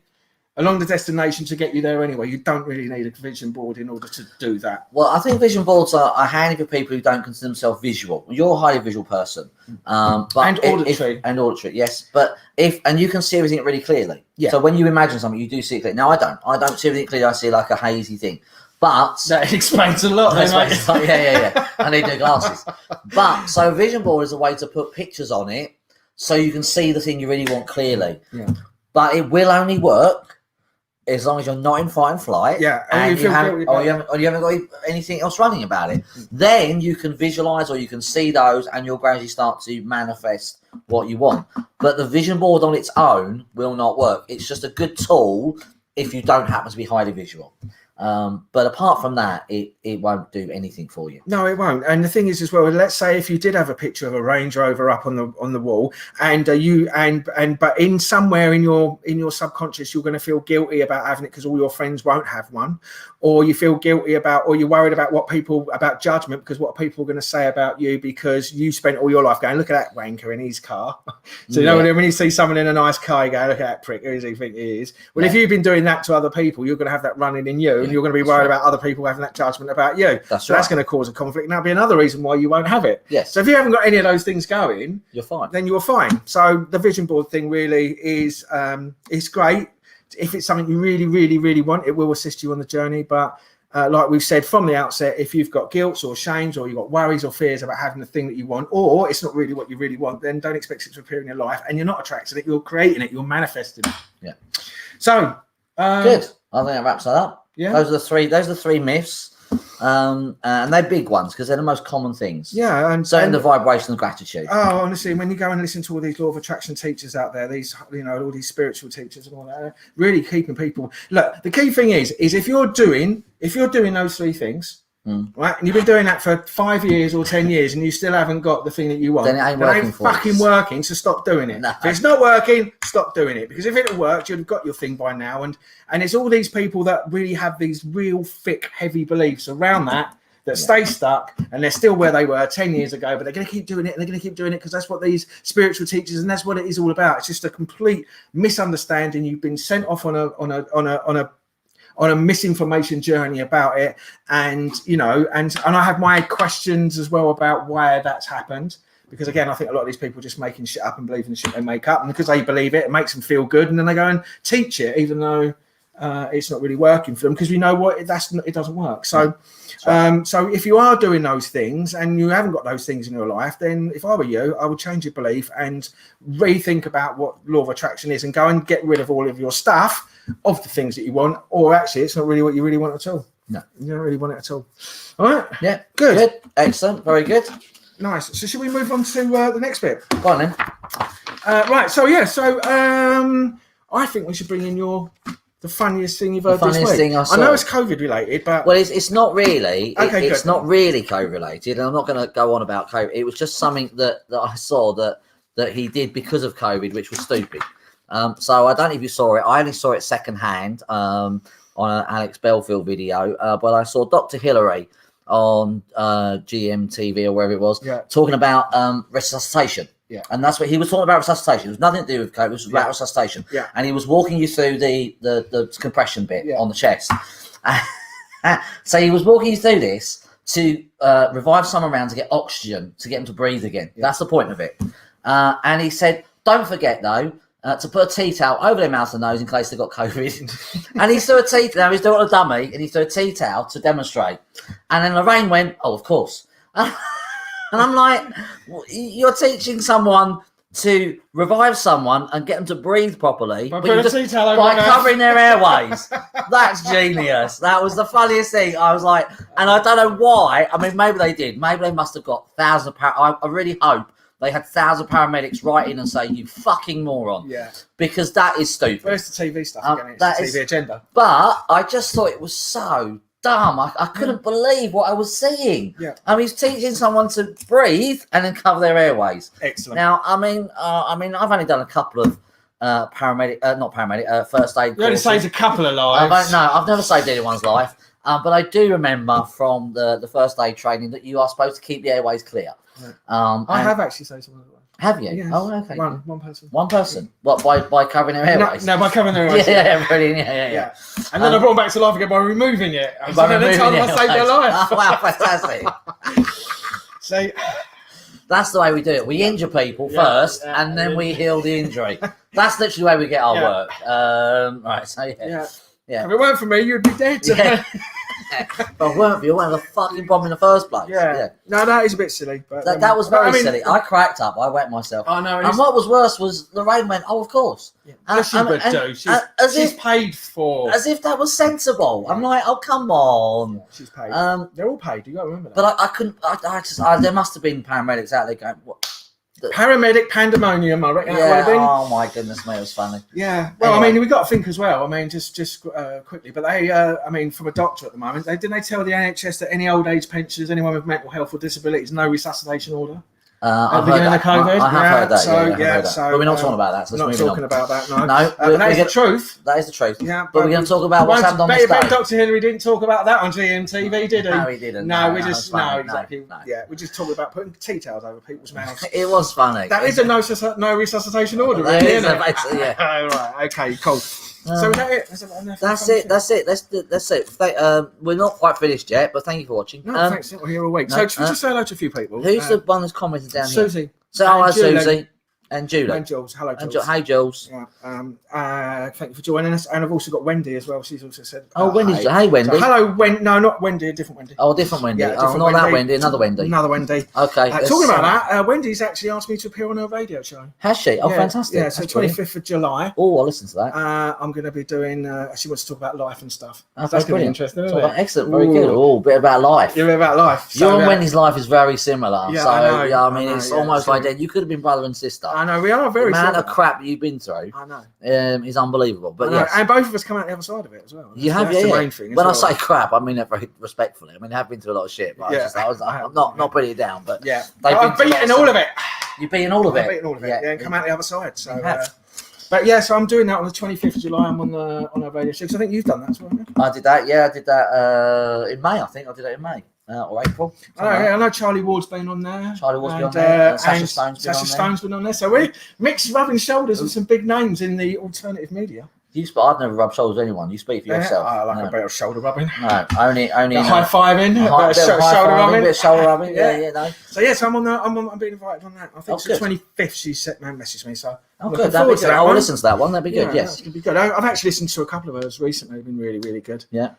along the destination to get you there anyway. You don't really need a vision board in order to do that. Well, I think vision boards are handy for people who don't consider themselves visual. You're a highly visual person. But and auditory. And auditory, yes. But and you can see everything really clearly. Yeah. So when you imagine something, you do see it clearly. Now, I don't see everything clearly. I see like a hazy thing. But that explains a lot. Yeah. I need new glasses. But so a vision board is a way to put pictures on it so you can see the thing you really want clearly. Yeah. But it will only work as long as you're not in fight and flight. Yeah. And you haven't got anything else running about it. Then you can visualize, or you can see those, and you'll gradually start to manifest what you want. But the vision board on its own will not work. It's just a good tool if you don't happen to be highly visual. But apart from that, it won't do anything for you. No, it won't. And the thing is as well, let's say if you did have a picture of a Range Rover up on the wall, and but in somewhere in your subconscious you're going to feel guilty about having it because all your friends won't have one, or you feel guilty about, or you're worried about about judgment because what people are going to say about you because you spent all your life going, look at that wanker in his car. So you know when you see someone in a nice car, you go, look at that prick, who does he think he is? Well, if you've been doing that to other people, you're going to have that running in you. And you're going to be worried about other people having that judgment about you. That's going to cause a conflict. And that'll be another reason why you won't have it. Yes. So if you haven't got any of those things going, you're fine. Then you're fine. So the vision board thing really is great. If it's something you really, really, really want, it will assist you on the journey. But like we've said from the outset, if you've got guilt or shames, or you've got worries or fears about having the thing that you want, or it's not really what you really want, then don't expect it to appear in your life. And you're not attracting it. You're creating it. You're manifesting it. Yeah. So good. I think that wraps that up. Yeah, those are the three myths, and they're big ones because they're the most common things. Yeah, and the vibration of gratitude. Oh, honestly, when you go and listen to all these law of attraction teachers out there, these all these spiritual teachers and all that, really keeping people. Look, the key thing is if you're doing those three things, right? And you've been doing that for 5 years or 10 years, and you still haven't got the thing that you want. Then it ain't fucking working. So stop doing it. No. If it's not working, stop doing it. Because if it had worked, you'd have got your thing by now. And it's all these people that really have these real thick, heavy beliefs around that stay stuck, and they're still where they were 10 years ago. But they're going to keep doing it, and they're going to keep doing it because that's what these spiritual teachers, and that's what it is all about. It's just a complete misunderstanding. You've been sent off on a misinformation journey about it, and and I have my questions as well about why that's happened, because again I think a lot of these people are just making shit up and believing the shit they make up, and because they believe it makes them feel good, and then they go and teach it even though it's not really working for them, because we know what it doesn't work. So so if you are doing those things and you haven't got those things in your life, then if I were you, I would change your belief and rethink about what law of attraction is, and go and get rid of all of your stuff of the things that you want, or actually it's not really what you really want at all. No, you don't really want it at all. All right. Yeah. Good. Excellent. Very good. Nice. So should we move on to the next bit? Go on then. Right. So I think we should bring in the funniest thing you've heard this week. Thing I know it's COVID related, but it's not really. Okay, it's not really COVID related, and I'm not going to go on about COVID. It was just something that I saw that he did because of COVID, which was stupid. So I don't know if you saw it. I only saw it secondhand on an Alex Belfield video, but I saw Dr. Hillary on GMTV or wherever it was talking about resuscitation. Yeah. And that's what he was talking about, resuscitation. It was nothing to do with COVID, it was about resuscitation. Yeah. And he was walking you through the compression bit on the chest. So he was walking you through this to revive someone around to get oxygen, to get them to breathe again. Yeah. That's the point of it. And he said, don't forget though, to put a tea towel over their mouth and nose in case they've got COVID. And he threw a tea towel. He's doing a dummy, and he threw a tea towel to demonstrate. And then Lorraine went, oh, of course. And I'm like, you're teaching someone to revive someone and get them to breathe properly by covering their airways. That's genius. That was the funniest thing. I was like, and I don't know why. I mean, maybe they did. Maybe they must have got thousands of I really hope they had 1,000 paramedics write in and say, you fucking moron. Yeah. Because that is stupid. Where's the TV stuff again? It's the TV agenda. But I just thought it was so dumb. I couldn't believe what I was seeing. Yeah. I mean, he's teaching someone to breathe and then cover their airways. Excellent. Now, I mean, I've only done a couple of first aid. You only saved a couple of lives. I've never saved anyone's life. But I do remember from the first aid training that you are supposed to keep the airways clear. Right. I have actually saved someone's life. Have you? Yes. Oh, okay. One person. One person. What, by covering their airways? No, by covering their airways. Yeah, brilliant. Yeah. And then I brought them back to life again by removing it. I saved their life. Oh, wow, fantastic. So that's the way we do it. We injure people first, and then we heal the injury. That's literally the way we get our work. Right, so yeah. If it weren't for me, you'd be dead. Yeah. But weren't you? Weren't the fucking bomb in the first place? Yeah. No, that is a bit silly. But that was very silly. I cracked up. I wet myself. I know. And what was worse was Lorraine went, "Oh, of course." Yeah. She's paid for. As if that was sensible. I'm like, "Oh, come on." Yeah, she's paid. They're all paid. You got to remember that. But I couldn't. There must have been paramedics out there going, "What?" Paramedic pandemonium, I reckon. Yeah. That would have been. Oh my goodness, mate, it was funny. Yeah. Well, anyway. I mean, we got to think as well. I mean, just quickly, but they, I mean, from a doctor at the moment, didn't they tell the NHS that any old age pensioners, anyone with mental health or disabilities, no resuscitation order? I've heard that. COVID. I have heard that. So but we're not talking about that. So we're not talking about that. No, that is the truth. That is the truth. Yeah, but we're going to talk about what's happened on this day. Dr. Hillary didn't talk about that on GMTV, did he? No, he didn't. No, exactly. No. Yeah, we're just talking about putting tea towels over people's mouths. It was funny. That is a no resuscitation order, really, isn't it? Basically, yeah. Oh, right. Okay. Cool. So is that it? That's it. We're not quite finished yet, but thank you for watching. No, thanks. We're here all week. So should we just say hello to a few people? Who's the one that's commented down here? Susie. So hello, Susie. And Julie. And Jules. Hello, Jules. Hey, Jules. Yeah. Thank you for joining us. And I've also got Wendy as well. She's also said. Oh, Wendy. Hey, Wendy. So, hello, Wendy. No, not Wendy. A different Wendy. Oh, a different Wendy. Yeah, not Wendy. That Wendy. Another Wendy. Another Wendy. Okay. Talking about that, Wendy's actually asked me to appear on her radio show. Has she? Oh, yeah, fantastic. Yeah, so 25th of July. Oh, I'll listen to that. I'm going to be doing. She wants to talk about life and stuff. Oh, that's going to be interesting, isn't it? Excellent. Very good. Oh, a bit about life. Yeah, a bit about life. Your and Wendy's life is very similar. Yeah, so, I know. I mean, it's almost like that. You could have been brother and sister. I know. We are very similar. The amount of crap you've been through. I know. Is unbelievable. unbelievable. But yes. And both of us come out the other side of it as well. That's the main thing. When I say crap, I mean that very respectfully. I mean, I've been through a lot of shit, but I'm not putting it down. But yeah, I've beaten all of it. You've beaten all of it. I've beaten all of it. Yeah, and come out the other side. So, but yeah, so I'm doing that on the 25th of July. I'm on our Radio 6. I think you've done that as well. Haven't you? I did that. Yeah, I did that in May. I think I did it in May. Or April. I know Charlie Ward's been on there. Charlie Ward's been on there. Sasha Stone's been on there. So we mixed rubbing shoulders with some big names in the alternative media. I've never rubbed shoulders with anyone. You speak for yourself. I like a bit of shoulder rubbing. No, only high fiving, shoulder rubbing. A bit of shoulder rubbing. Yeah, no. So I'm being invited on that. I think it's the 25th. She messaged me. So good. That'd be good. I'll listen to that one. That'd be good. Yes, it'd be good. I've actually listened to a couple of hers recently. They've been really, really good. Yeah.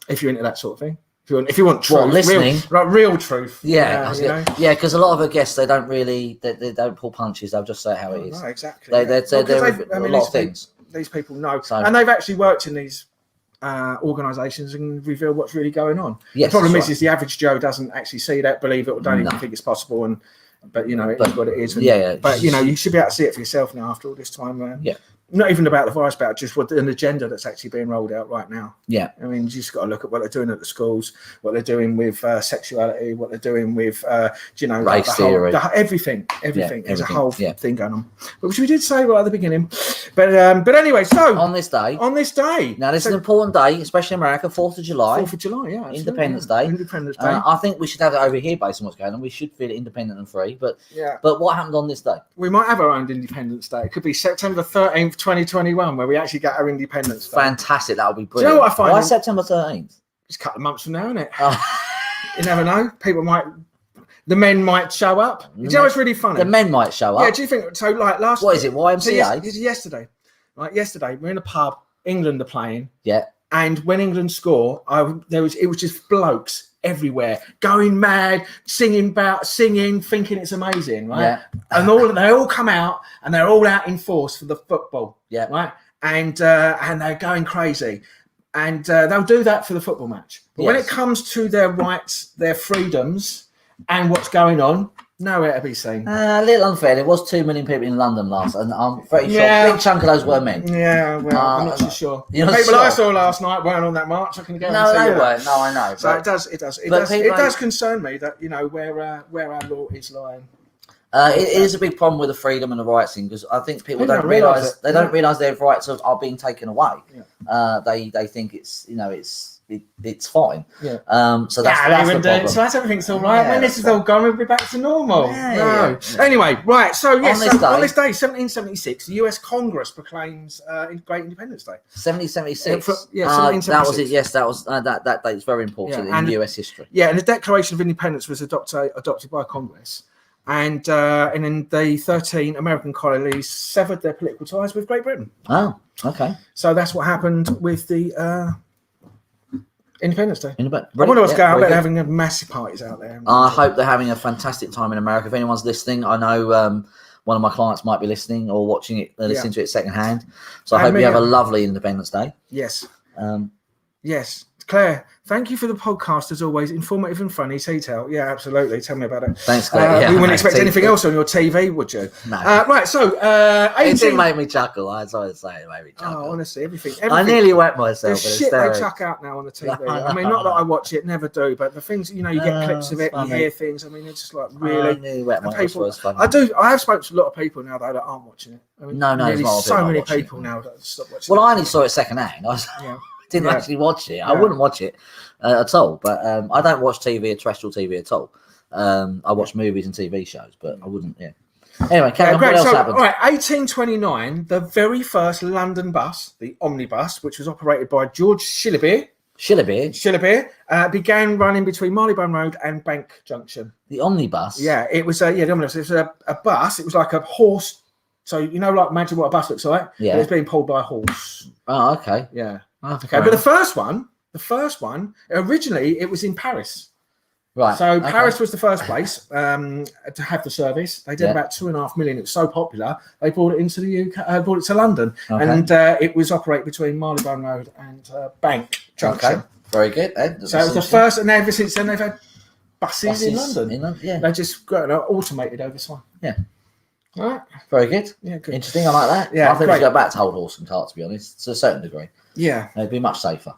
If you're into that sort of thing. If you want truth, listening, real truth. Yeah, because a lot of her guests, they don't pull punches. They'll just say how it is. No, exactly. They're a lot of things. These people know, and they've actually worked in these organisations and reveal what's really going on. Yes, the problem is the average Joe doesn't actually see that, believe it, or don't even think it's possible. But it is what it is. But you should be able to see it for yourself now after all this time. Not even about the virus, about just an agenda that's actually being rolled out right now. Yeah. I mean, you just got to look at what they're doing at the schools, what they're doing with sexuality, what they're doing with, race theory. Everything. There's a whole thing going on, which we did say right at the beginning. But anyway, so on this day. Now, this is an important day, especially in America, 4th of July. 4th of July, yeah. Independence Day. I think we should have it over here based on what's going on. We should feel independent and free. But what happened on this day? We might have our own Independence Day. It could be September 13th, 2021, where we actually get our Independence Day. Fantastic. That would be brilliant. Do you know what I find? Why September 13th? It's a couple of months from now, isn't it? You never know. The men might show up. Do you know what's really funny? The men might show up. Yeah, do you think so? Like last What is it, YMCA? This is yesterday. Right, yesterday, we're in a pub, England are playing. Yeah. And when England score, it was just blokes everywhere, going mad, singing, thinking it's amazing, right? Yeah. And they all come out and they're all out in force for the football. Yeah. Right. And they're going crazy. And they'll do that for the football match. But when it comes to their rights, their freedoms, and what's going on, nowhere to be seen. A little unfair. There was 2 million people in London last, and I'm pretty sure a big chunk of those were men. Yeah, well, I'm not too sure. You're the not people sure? I saw last night weren't on that march. I can guarantee No, they you weren't. No, I know. So it does concern me that where our law is lying. It is a big problem with the freedom and the rights thing, because I think people don't realise don't realise their rights are being taken away. Yeah. They think it's fine. Yeah. So that's the problem. So that's everything's all right. When this is all gone, we'll be back to normal. Yeah. Anyway, right. So yes, on this day, 1776, the U.S. Congress proclaims Great Independence Day. 1776. 1776. That was it. Yes, that was that date's very important in U.S. history. Yeah, and the Declaration of Independence was adopted by Congress. And then the 13 American colonies severed their political ties with Great Britain. Oh, okay. So that's what happened with the Independence Day. I wonder what's going on. I bet they're having massive parties out there. I hope they're having a fantastic time in America. If anyone's listening, I know one of my clients might be listening or watching it, listening to it secondhand. So I hope you have a lovely Independence Day. Yes. Yes. Claire, thank you for the podcast, as always. Informative and funny. Tea-tale. Yeah, absolutely. Tell me about it. Thanks, Claire. We wouldn't expect anything else on your TV, would you? No. Right, so... It did make me chuckle. I was always saying it made me chuckle. Oh, honestly, everything. I nearly wet myself. The shit they chuck out now on the TV. I mean, not that I watch it, never do, but the things, you get clips of it, you hear things. I mean, it's just like, really... I nearly wet myself. I have spoken to a lot of people now, though, that aren't watching it. I mean, no, so many people now that stop watching it. Well, I only saw it secondhand. Didn't actually watch it. I wouldn't watch it at all. But I don't watch TV or terrestrial TV at all. I watch movies and TV shows, but I wouldn't. Yeah. Anyway, Kevin, what else happened? All right, 1829, the very first London bus, the omnibus, which was operated by George Shillabeer, began running between Marylebone Road and Bank Junction. The omnibus. Yeah, it was. The omnibus. It was a bus. It was like a horse. So like imagine what a bus looks like. Yeah. But it's being pulled by a horse. Oh, okay. Yeah. Okay, but the first one, originally it was in Paris. Right. So Paris was the first place to have the service. They did about 2.5 million. It was so popular, they brought it into the UK, brought it to London, and it was operated between Marylebone Road and Bank Junction. Okay, very good. So it was the first, and ever since then they've had buses in London. Yeah. They just got automated over time. Yeah. All right. Very good. Yeah, good. Interesting. I like that. Yeah, I think great. we should go back to old horse and cart, to be honest, to a certain degree. Yeah. It'd be much safer.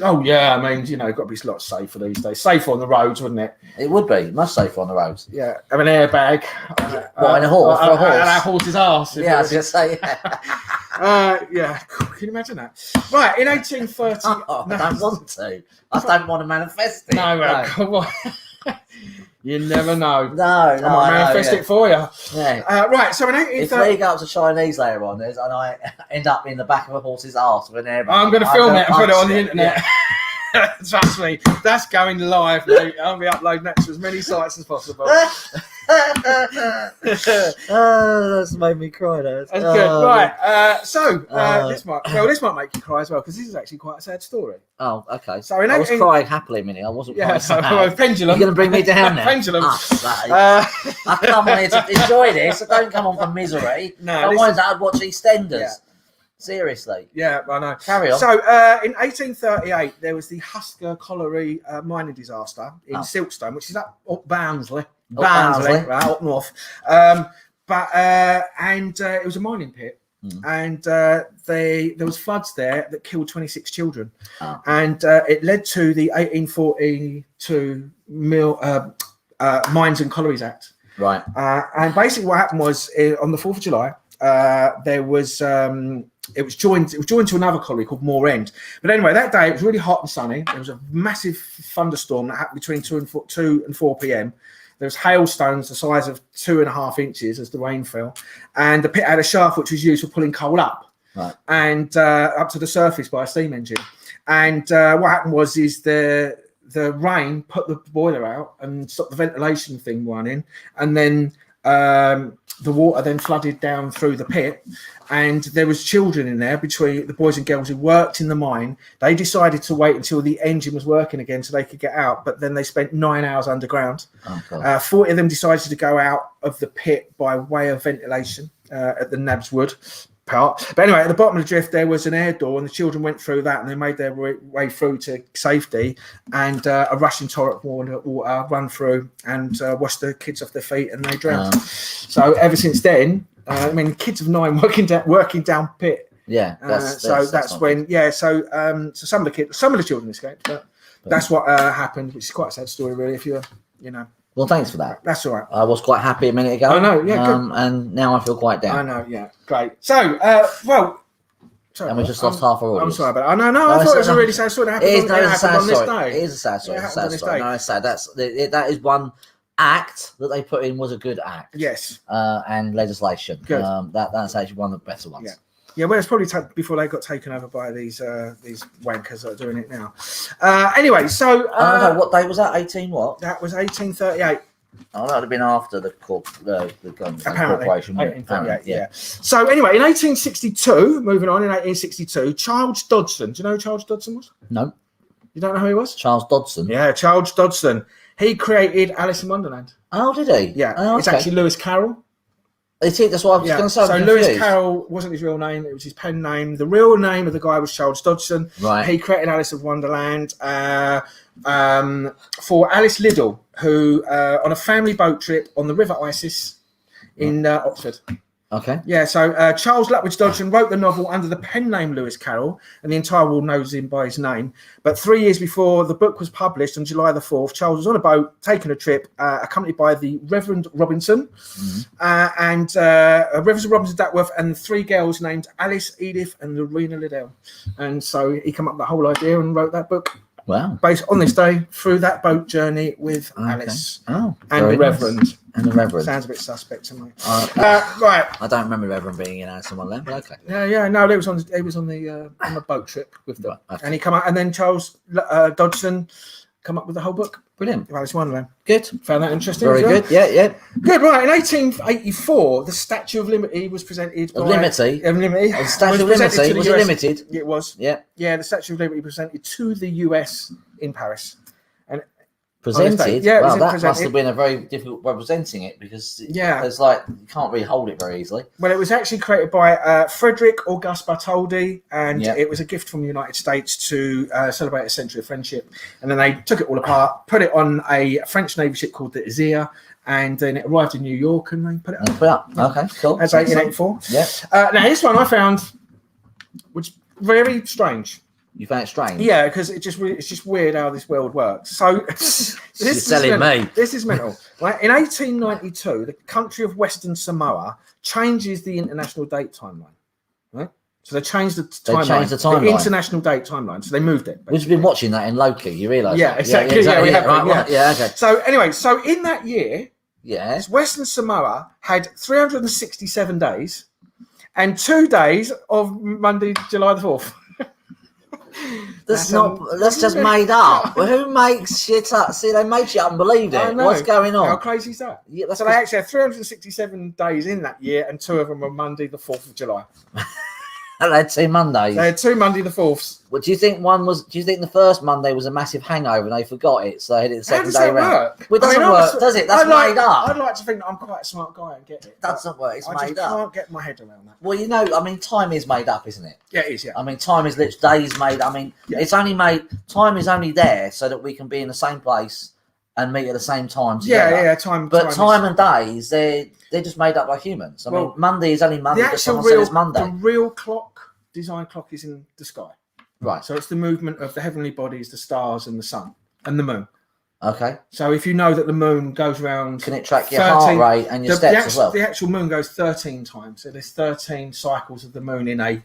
Oh, yeah. I mean, got to be a lot safer these days. Safer on the roads, wouldn't it? It would be much safer on the roads. Yeah. Have an airbag. What, in a horse? For a horse? And our horse's arse. Yeah, I was going to say, yeah. Yeah. Can you imagine that? Right. In 1830. Oh, I don't want to. I don't want to manifest it. No, come on. You never know. No, I might manifest it for you. Yeah. Right, so in If we go up to Chinese later on, and I end up in the back of a horse's arse with an airbag, I'm going to film it and put it on the punch internet. Trust me, that's going live, mate. I'll be uploading that to as many sites as possible. Oh, that's made me cry. That's good. Right. This might make you cry as well, because this is actually quite a sad story. Oh, okay. So in I was crying happily a minute. I wasn't crying sad. Pendulum. You're going to bring me down now? Pendulum. I come on here to enjoy this. I don't come on for misery. No. Otherwise, I'd watch EastEnders. Yeah. Seriously. Yeah, I know. Carry on. So in 1838, there was the Husker Colliery mining disaster in Silkstone, which is up Barnsley. Right, up north. It was a mining pit. And there was floods there that killed 26 children. And it led to the 1842 Mines and Collieries Act. Right. And basically what happened was on the 4th of July, there was it was joined to another colliery called Moor End. But anyway, that day it was really hot and sunny. There was a massive thunderstorm that happened between 2 and 4 p.m. There was hailstones the size of 2.5 inches as the rain fell, and the pit had a shaft which was used for pulling coal up and up to the surface by a steam engine. And what happened was the rain put the boiler out and stopped the ventilation thing running, and then the water then flooded down through the pit, and there was children in there between the boys and girls who worked in the mine. They decided to wait until the engine was working again so they could get out, but then they spent 9 hours underground. 40 of them decided to go out of the pit by way of ventilation at the Nabs Wood part. But anyway, at the bottom of the drift there was an air door, and the children went through that, and they made their way through to safety, and a rushing torrent of water run through and washed the kids off their feet, and they drowned. So ever since then, I mean, kids of 9 working down pit. Yeah, that's when. Yeah, so some of the children escaped, but that's what happened, which is quite a sad story, really. If Well, thanks for that. That's all right. I was quite happy a minute ago. I know, yeah, good. And now I feel quite down. I know, yeah, great. So, sorry, and we just lost half our audience. I'm sorry about it. No, I thought it was a really sad story. It happened on this day. It is a sad story. It's a sad story. No, it's sad. That is one act that they put in was a good act. Yes. And legislation. Good. That's actually one of the better ones. Yeah. Yeah, well, it's probably before they got taken over by these wankers that are doing it now. Anyway, so I don't know, what day was that? 18 what? That was 1838. Oh, that would have been after the corporation. Apparently, yeah. So anyway, in 1862, moving on, in 1862, Charles Dodson. Do you know who Charles Dodson was? No. You don't know who he was? Charles Dodson. Yeah, Charles Dodson. He created Alice in Wonderland. Oh, did he? Yeah. Oh, okay. It's actually Lewis Carroll. That's what I was going to say. So Lewis Carroll wasn't his real name; it was his pen name. The real name of the guy was Charles Dodson. Right. He created Alice of Wonderland for Alice Liddell, who on a family boat trip on the River Isis in Oxford. Okay. Yeah, so Charles Lutwidge Dodson wrote the novel under the pen name Lewis Carroll, and the entire world knows him by his name. But 3 years before the book was published on July the 4th, Charles was on a boat taking a trip, accompanied by the Reverend Robinson, and Reverend Robinson Duckworth, and 3 girls named Alice, Edith, and Lorena Liddell. And so he came up with the whole idea and wrote that book. Wow. Based on this day through that boat journey with Alice. Oh, and the Reverend. Nice. And the Reverend. Sounds a bit suspect to me. Right. I don't remember Reverend being in Alice in Wonderland, but okay. Yeah. No, he was on the boat trip with them, okay. And he come out, and then Charles Dodson come up with the whole book. Brilliant. Alice in Wonderland. Good. Found that interesting. Very good. Yeah. Good. Right. In 1884, the Statue of Liberty was presented. Liberty. The Statue of Liberty was it limited? It was. Yeah. Yeah. The Statue of Liberty presented to the US in Paris. Presented? Yeah, well, that must have been a very difficult way of presenting it, because it's like you can't really hold it very easily. Well, it was actually created by Frederick Auguste Bartholdi, and it was a gift from the United States to celebrate a century of friendship. And then they took it all apart, put it on a French Navy ship called the Isère, and then it arrived in New York, and they put it up. Put it up. Okay, cool. That's 1884. Yeah. Now this one I found, which is very strange. You found it strange? Yeah, because it's just weird how this world works. So this is telling me. This is mental. Right? In 1892, the country of Western Samoa changes the international date timeline. Right? So they changed the timeline. The international date timeline. So they moved it. We've been watching that in Loki. You realise? Yeah, exactly. Yeah, we have. Right. Yeah, okay. So anyway, so in that year, yes, Western Samoa had 367 days and 2 days of Monday, July the 4th. That's just made up. Well, who makes shit up? See, they made shit up and believed it. What's going on? How crazy is that? Yeah, so they actually had 367 days in that year, and 2 of them were Monday, the 4th of July. And they had 2 Mondays. They had 2 Monday the 4ths. Well, do you think the first Monday was a massive hangover and they forgot it, so they did the second day around? Well, it doesn't work, does it? That's made up. I'd like to think that I'm quite a smart guy and get it. Doesn't work. It's made up. I can't get my head around that. Well, time is made up, isn't it? Yeah, it is. Yeah. Time is literally days made. It's only made. Time is only there so that we can be in the same place and meet at the same time together. Yeah. Time and days, they're just made up by humans. Monday is only Monday because someone said it's Monday. The real design clock is in the sky. Right. So it's the movement of the heavenly bodies, the stars and the sun and the moon. Okay. So if you know that the moon goes around... Can it track your heart rate and your steps as well? The actual moon goes 13 times. So there's 13 cycles of the moon in a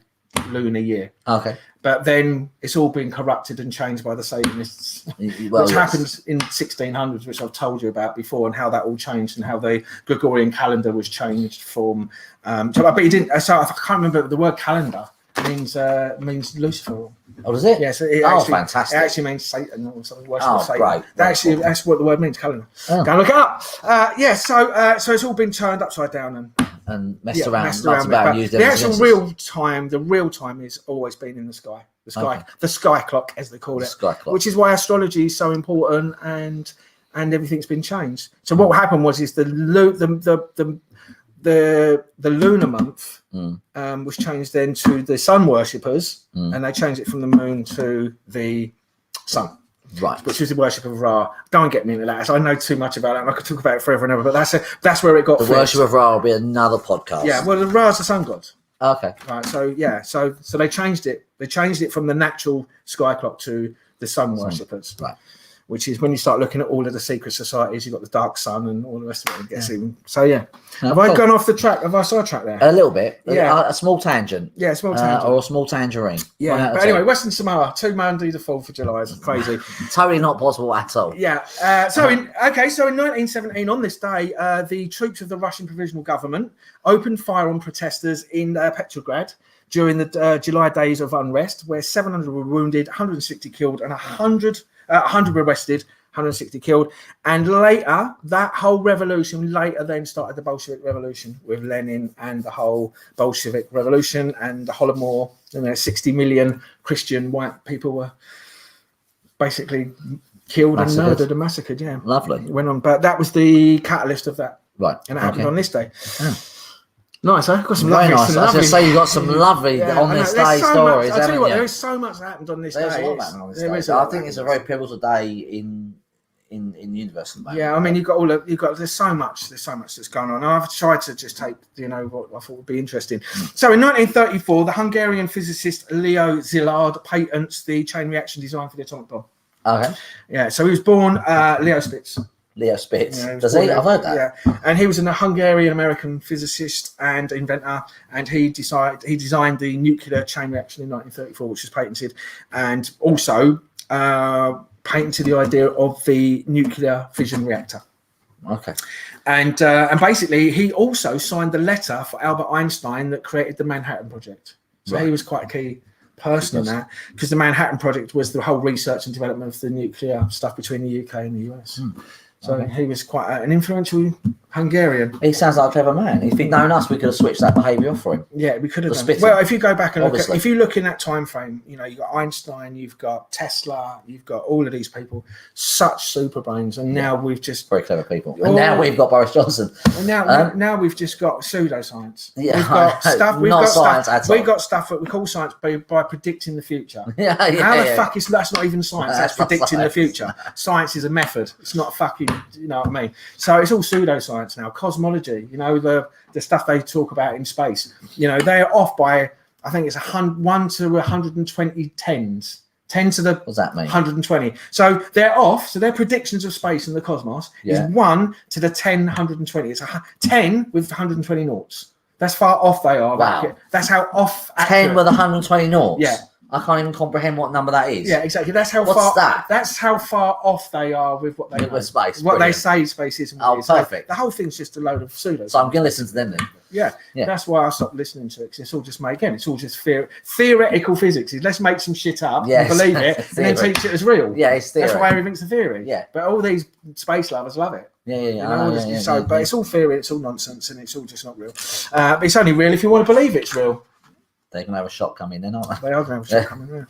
lunar year. Okay. But then it's all been corrupted and changed by the Satanists, which happened in 1600s, which I've told you about before, and how that all changed and how the Gregorian calendar was changed from... but he didn't... So I can't remember the word calendar. Means Lucifer. Oh, does it? Yeah, so fantastic. It actually means Satan or something. Satan. Great. That's what the word means, calendar. Oh. Go look it up. So it's all been turned upside down and messed around. The real time is always been in the sky. The sky clock, as they call it. Sky clock. Which is why astrology is so important, and everything's been changed. So what happened was the lunar month was changed then to the sun worshippers, and they changed it from the moon to the sun, right? Which was the worship of Ra. Don't get me into that. So I know too much about it, and I could talk about it forever and ever. But that's where it got. The worship of Ra will be another podcast. Yeah, well, the Ra's the sun god. Okay. Right. So yeah. So they changed it. They changed it from the natural sky clock to the sun worshippers. Right. Which is when you start looking at all of the secret societies, you've got the Dark Sun and all the rest of it. So yeah, have I gone off the track? Have I sidetracked there? A little bit. Yeah, a small tangent. Yeah, a small tangent or a small tangerine. Yeah, but anyway, Western Samoa, 2 Monday the 4th of July is crazy. Totally not possible at all. Yeah. So in 1917, on this day, the troops of the Russian Provisional Government opened fire on protesters in Petrograd during the July days of unrest, where 700 were wounded, 160 killed, and 100 were arrested, 160 killed. And later, that whole revolution then started the Bolshevik Revolution with Lenin and the whole Bolshevik Revolution and the Holodomor. 60 million Christian white people were basically killed and murdered and massacred. Yeah, lovely. It went on, but that was the catalyst of that. Right, and it happened on this day. Yeah. Nice, huh? Got some very lovely, nice. I was going to say you got some lovely on this day stories. I'll tell you what, there is so much that happened on this day. There's a lot happened on this day. I think it's a very pivotal day in the universe. Yeah, I mean, there's so much that's going on. And I've tried to just take what I thought would be interesting. So in 1934, the Hungarian physicist Leo Szilard patents the chain reaction design for the atomic bomb. Okay. Yeah, so he was born Leo Spitz. Leo Spitz. Does he? I've heard that. Yeah, and he was a Hungarian-American physicist and inventor, and he designed the nuclear chain reaction in 1934, which was patented, and also patented the idea of the nuclear fission reactor. Okay. And basically, he also signed the letter for Albert Einstein that created the Manhattan Project. So he was quite a key person in that, because the Manhattan Project was the whole research and development of the nuclear stuff between the UK and the US. So he was quite an influential Hungarian. He sounds like a clever man. If he'd known us, we could have switched that behaviour off for him. Yeah, we could have done. Well, if you go back and if you look in that time frame, you've got Einstein, you've got Tesla, you've got all of these people, such super brains, and now we've just very clever people. And now we've got Boris Johnson. And now we've just got pseudoscience. Yeah, we've got stuff. We've got stuff that we call science by predicting the future. How the fuck is that's not even science? That's predicting the future. Science is a method. It's not a fucking you know what I mean? So it's all pseudoscience now. Cosmology, you know, the stuff they talk about in space, you know, they're off by, I think it's 1 to 120 tens. 10 to the What does that mean? 120. So they're off. So their predictions of space and the cosmos is 1 to the 10, 120. It's 10 with 120 noughts. That's far off they are. Wow. That's how off. 10 with 120 noughts. Yeah. I can't even comprehend what number that is. Yeah, exactly. That's how What's far. that? That's how far off they are with what they know. With space. What Brilliant. they say space is. And Oh, is. perfect. The whole thing's just a load of pseudo. So I'm going to listen to them then. Yeah, that's why I stopped listening to it, because it's all just it's all just theoretical physics. Let's make some shit up and believe it, and then teach it as real. Yeah, it's theory. That's why everything's a theory. Yeah. But all these space lovers love it. Yeah. But it's all theory, it's all nonsense, and it's all just not real. But it's only real if you want to believe it's real. They're going to have a shot coming then, aren't they? They are going to have a shot coming there.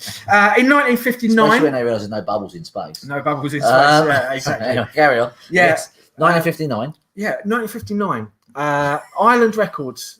In 1959... Especially when they realise there's no bubbles in space. No bubbles in space, yeah, exactly. Anyway, carry on. Yeah. Yes. 1959. Yeah, 1959. Island Records,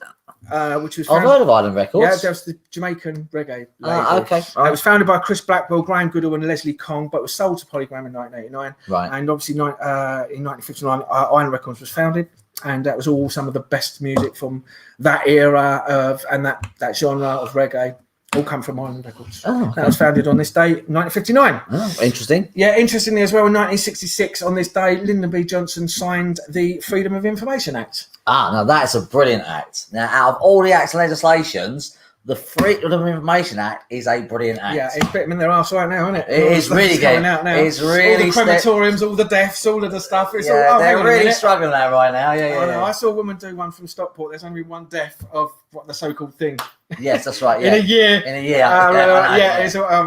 which was... I've heard of Island Records. Yeah, that was the Jamaican reggae label. Okay. It was founded by Chris Blackwell, Graham Goodall and Leslie Kong, but was sold to Polygram in 1989. Right. And obviously in 1959, Island Records was founded. And that was all some of the best music from that era and that genre of reggae. All come from Island Records. Oh, okay. That was founded on this day, 1959. Oh, interesting. Yeah, interestingly as well, in 1966, on this day, Lyndon B. Johnson signed the Freedom of Information Act. Now that's a brilliant act. Now, out of all the acts and legislations, the Freedom of Information Act is a brilliant act. Yeah, it's bit them in their arse right now, isn't it? It is really going out now. It's really all the crematoriums, all the deaths, all of the stuff. It's all, they're really struggling there right now. Yeah. I saw a woman do one from Stockport. There's only one death of what the so-called thing. Yes, that's right. Yeah. In a year.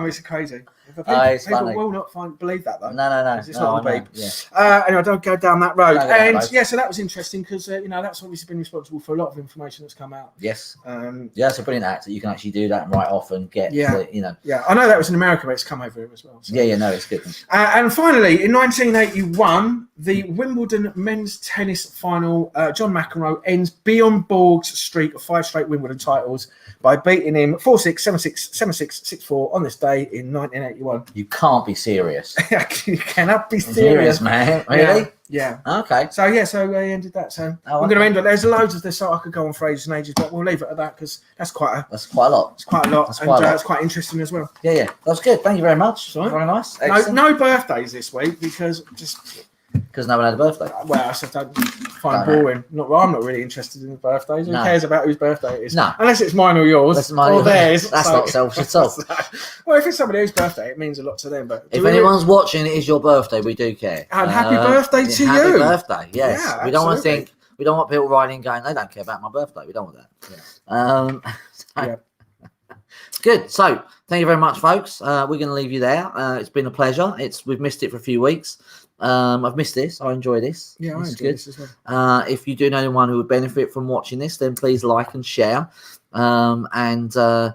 It's crazy. People will not believe that though. No. It's not the beep. Anyway, don't go down that road. So that was interesting because that's obviously been responsible for a lot of information that's come out. Yes. It's a brilliant act that you can actually do that and write off and get. Yeah, I know that was in America, but it's come over here as well. So. Yeah, it's good. And finally, in 1981, the Wimbledon men's tennis final, John McEnroe ends Bjorn Borg's streak of 5 straight Wimbledon titles by beating him 4-6, 7-6, 7-6, 6-4 on this day in 1981. You can't be serious. You cannot be serious, man. Really? Yeah. Okay. So he ended that. So I'm going to end it. There's loads of this. So I could go on for ages and ages, but we'll leave it at that because that's quite a lot. It's quite a lot. It's quite interesting as well. Yeah. That's good. Thank you very much. Sorry? Very nice. No birthdays this week because no one had a birthday. Well, I don't find boring. I'm not really interested in birthdays. Who cares about whose birthday it is? No. Unless it's mine or yours or theirs. That's not selfish at all. Well, if it's somebody else's birthday, it means a lot to them. But if anyone's watching, it is your birthday. We do care. And happy birthday to you. Happy birthday. Yes. Yeah, we don't want to think. We don't want people writing and going, they don't care about my birthday. We don't want that. Yeah. Good. So thank you very much, folks. We're going to leave you there. It's been a pleasure. We've missed it for a few weeks. I've missed this. I enjoy this. Yeah, this I enjoy this as well. If you do know anyone who would benefit from watching this, then please like and share. And I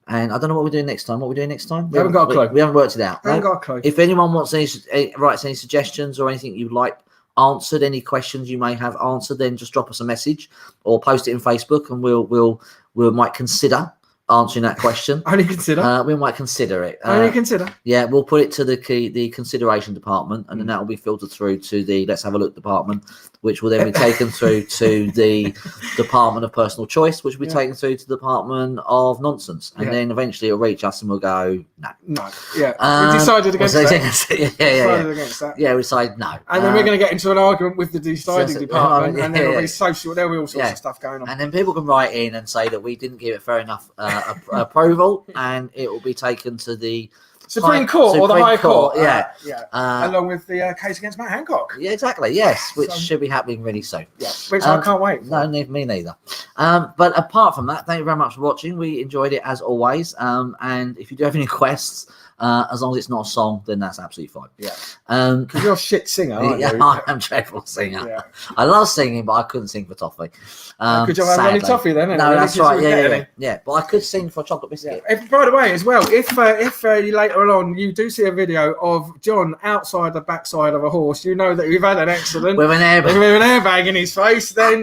don't know what we're doing next time. We haven't got a clue. We haven't worked it out. Haven't got a clue. If anyone wants writes any suggestions or anything you'd like answered, any questions you may have answered, then just drop us a message or post it in Facebook, and we might consider answering that question. Only consider. We might consider it. Only consider. Yeah, we'll put it to the consideration department, and then that will be filtered through to the Let's Have a Look department, which will then be taken through to the Department of Personal Choice, which will be taken through to the Department of Nonsense, and then eventually it'll reach us, and we'll go no. Yeah, we decided against that. Yeah, we decided no, and then we're going to get into an argument with the deciding department, and there'll be there'll be all sorts of stuff going on, and then people can write in and say that we didn't give it fair enough approval, and it will be taken to the Supreme Court or the High Court. Along with the case against Matt Hancock. Yeah, exactly. Yes, which should be happening really soon. Yeah, which I can't wait. No, me neither. But apart from that, thank you very much for watching. We enjoyed it as always. And if you do have any requests, as long as it's not a song, then that's absolutely fine. Yeah. Because you're a shit singer, aren't you? I am a dreadful singer. Yeah. I love singing, but I couldn't sing for toffee. Could you have any toffee then? No, that's right. Yeah. But I could sing for a chocolate biscuit. Yeah. By the way, as well, if later on you do see a video of John outside the backside of a horse, you know that we've had an accident with an airbag in his face. Then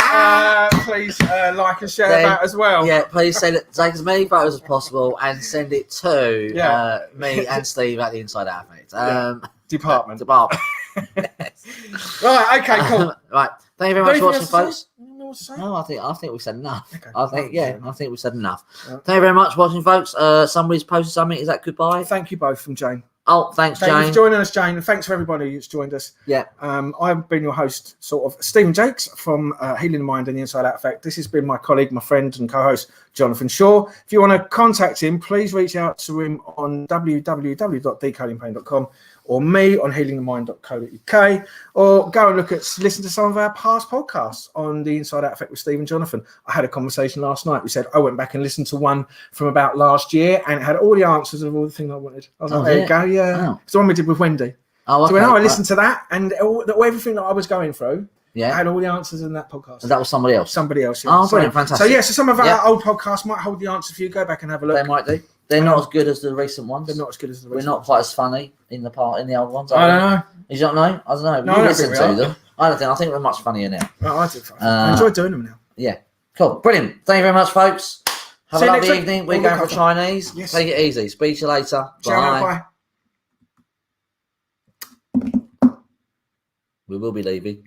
please like and share that as well. Yeah, please take as many photos as possible and send it to me and Steve at the Inside Athletes department. Right, okay, cool. Right. Thank you very much for watching, folks. Say? No, I think we've said enough. Okay. I think we've said enough. Yeah. Thank you very much for watching, folks. Somebody's posted something. Is that goodbye? Thank you both from Jane. Oh, thanks, Thank you Jane. for joining us, Jane, and thanks for everybody who's joined us. Yeah. I've been your host, sort of, Stephen Jakes from Healing the Mind and the Inside Out Effect. This has been my colleague, my friend and co-host, Jonathan Shaw. If you want to contact him, please reach out to him on www.decodingpain.com or me on healingthemind.co.uk, or go and listen to some of our past podcasts on the Inside Out Effect with Steve and Jonathan. I had a conversation last night. We said I went back and listened to one from about last year, and it had all the answers of all the things I wanted. I was like, there you go, yeah. Oh. It's the one we did with Wendy. Oh, okay. So I listened to that, and everything that I was going through, I had all the answers in that podcast. And that was somebody else? Somebody else, yeah. Oh, brilliant, fantastic. So, some of our old podcasts might hold the answer for you. Go back and have a look. They might do. They're not as good as the recent ones. They're not as good as the recent ones. We're not quite as funny in the old ones. I don't know. You don't know? I don't know. No, You listen to them. I think we're much funnier now. No, I do. I enjoy doing them now. Yeah. Cool. Brilliant. Thank you very much, folks. Have a lovely evening. We're going for Chinese. Yes. Take it easy. Speak to you later. Bye. We will be leaving.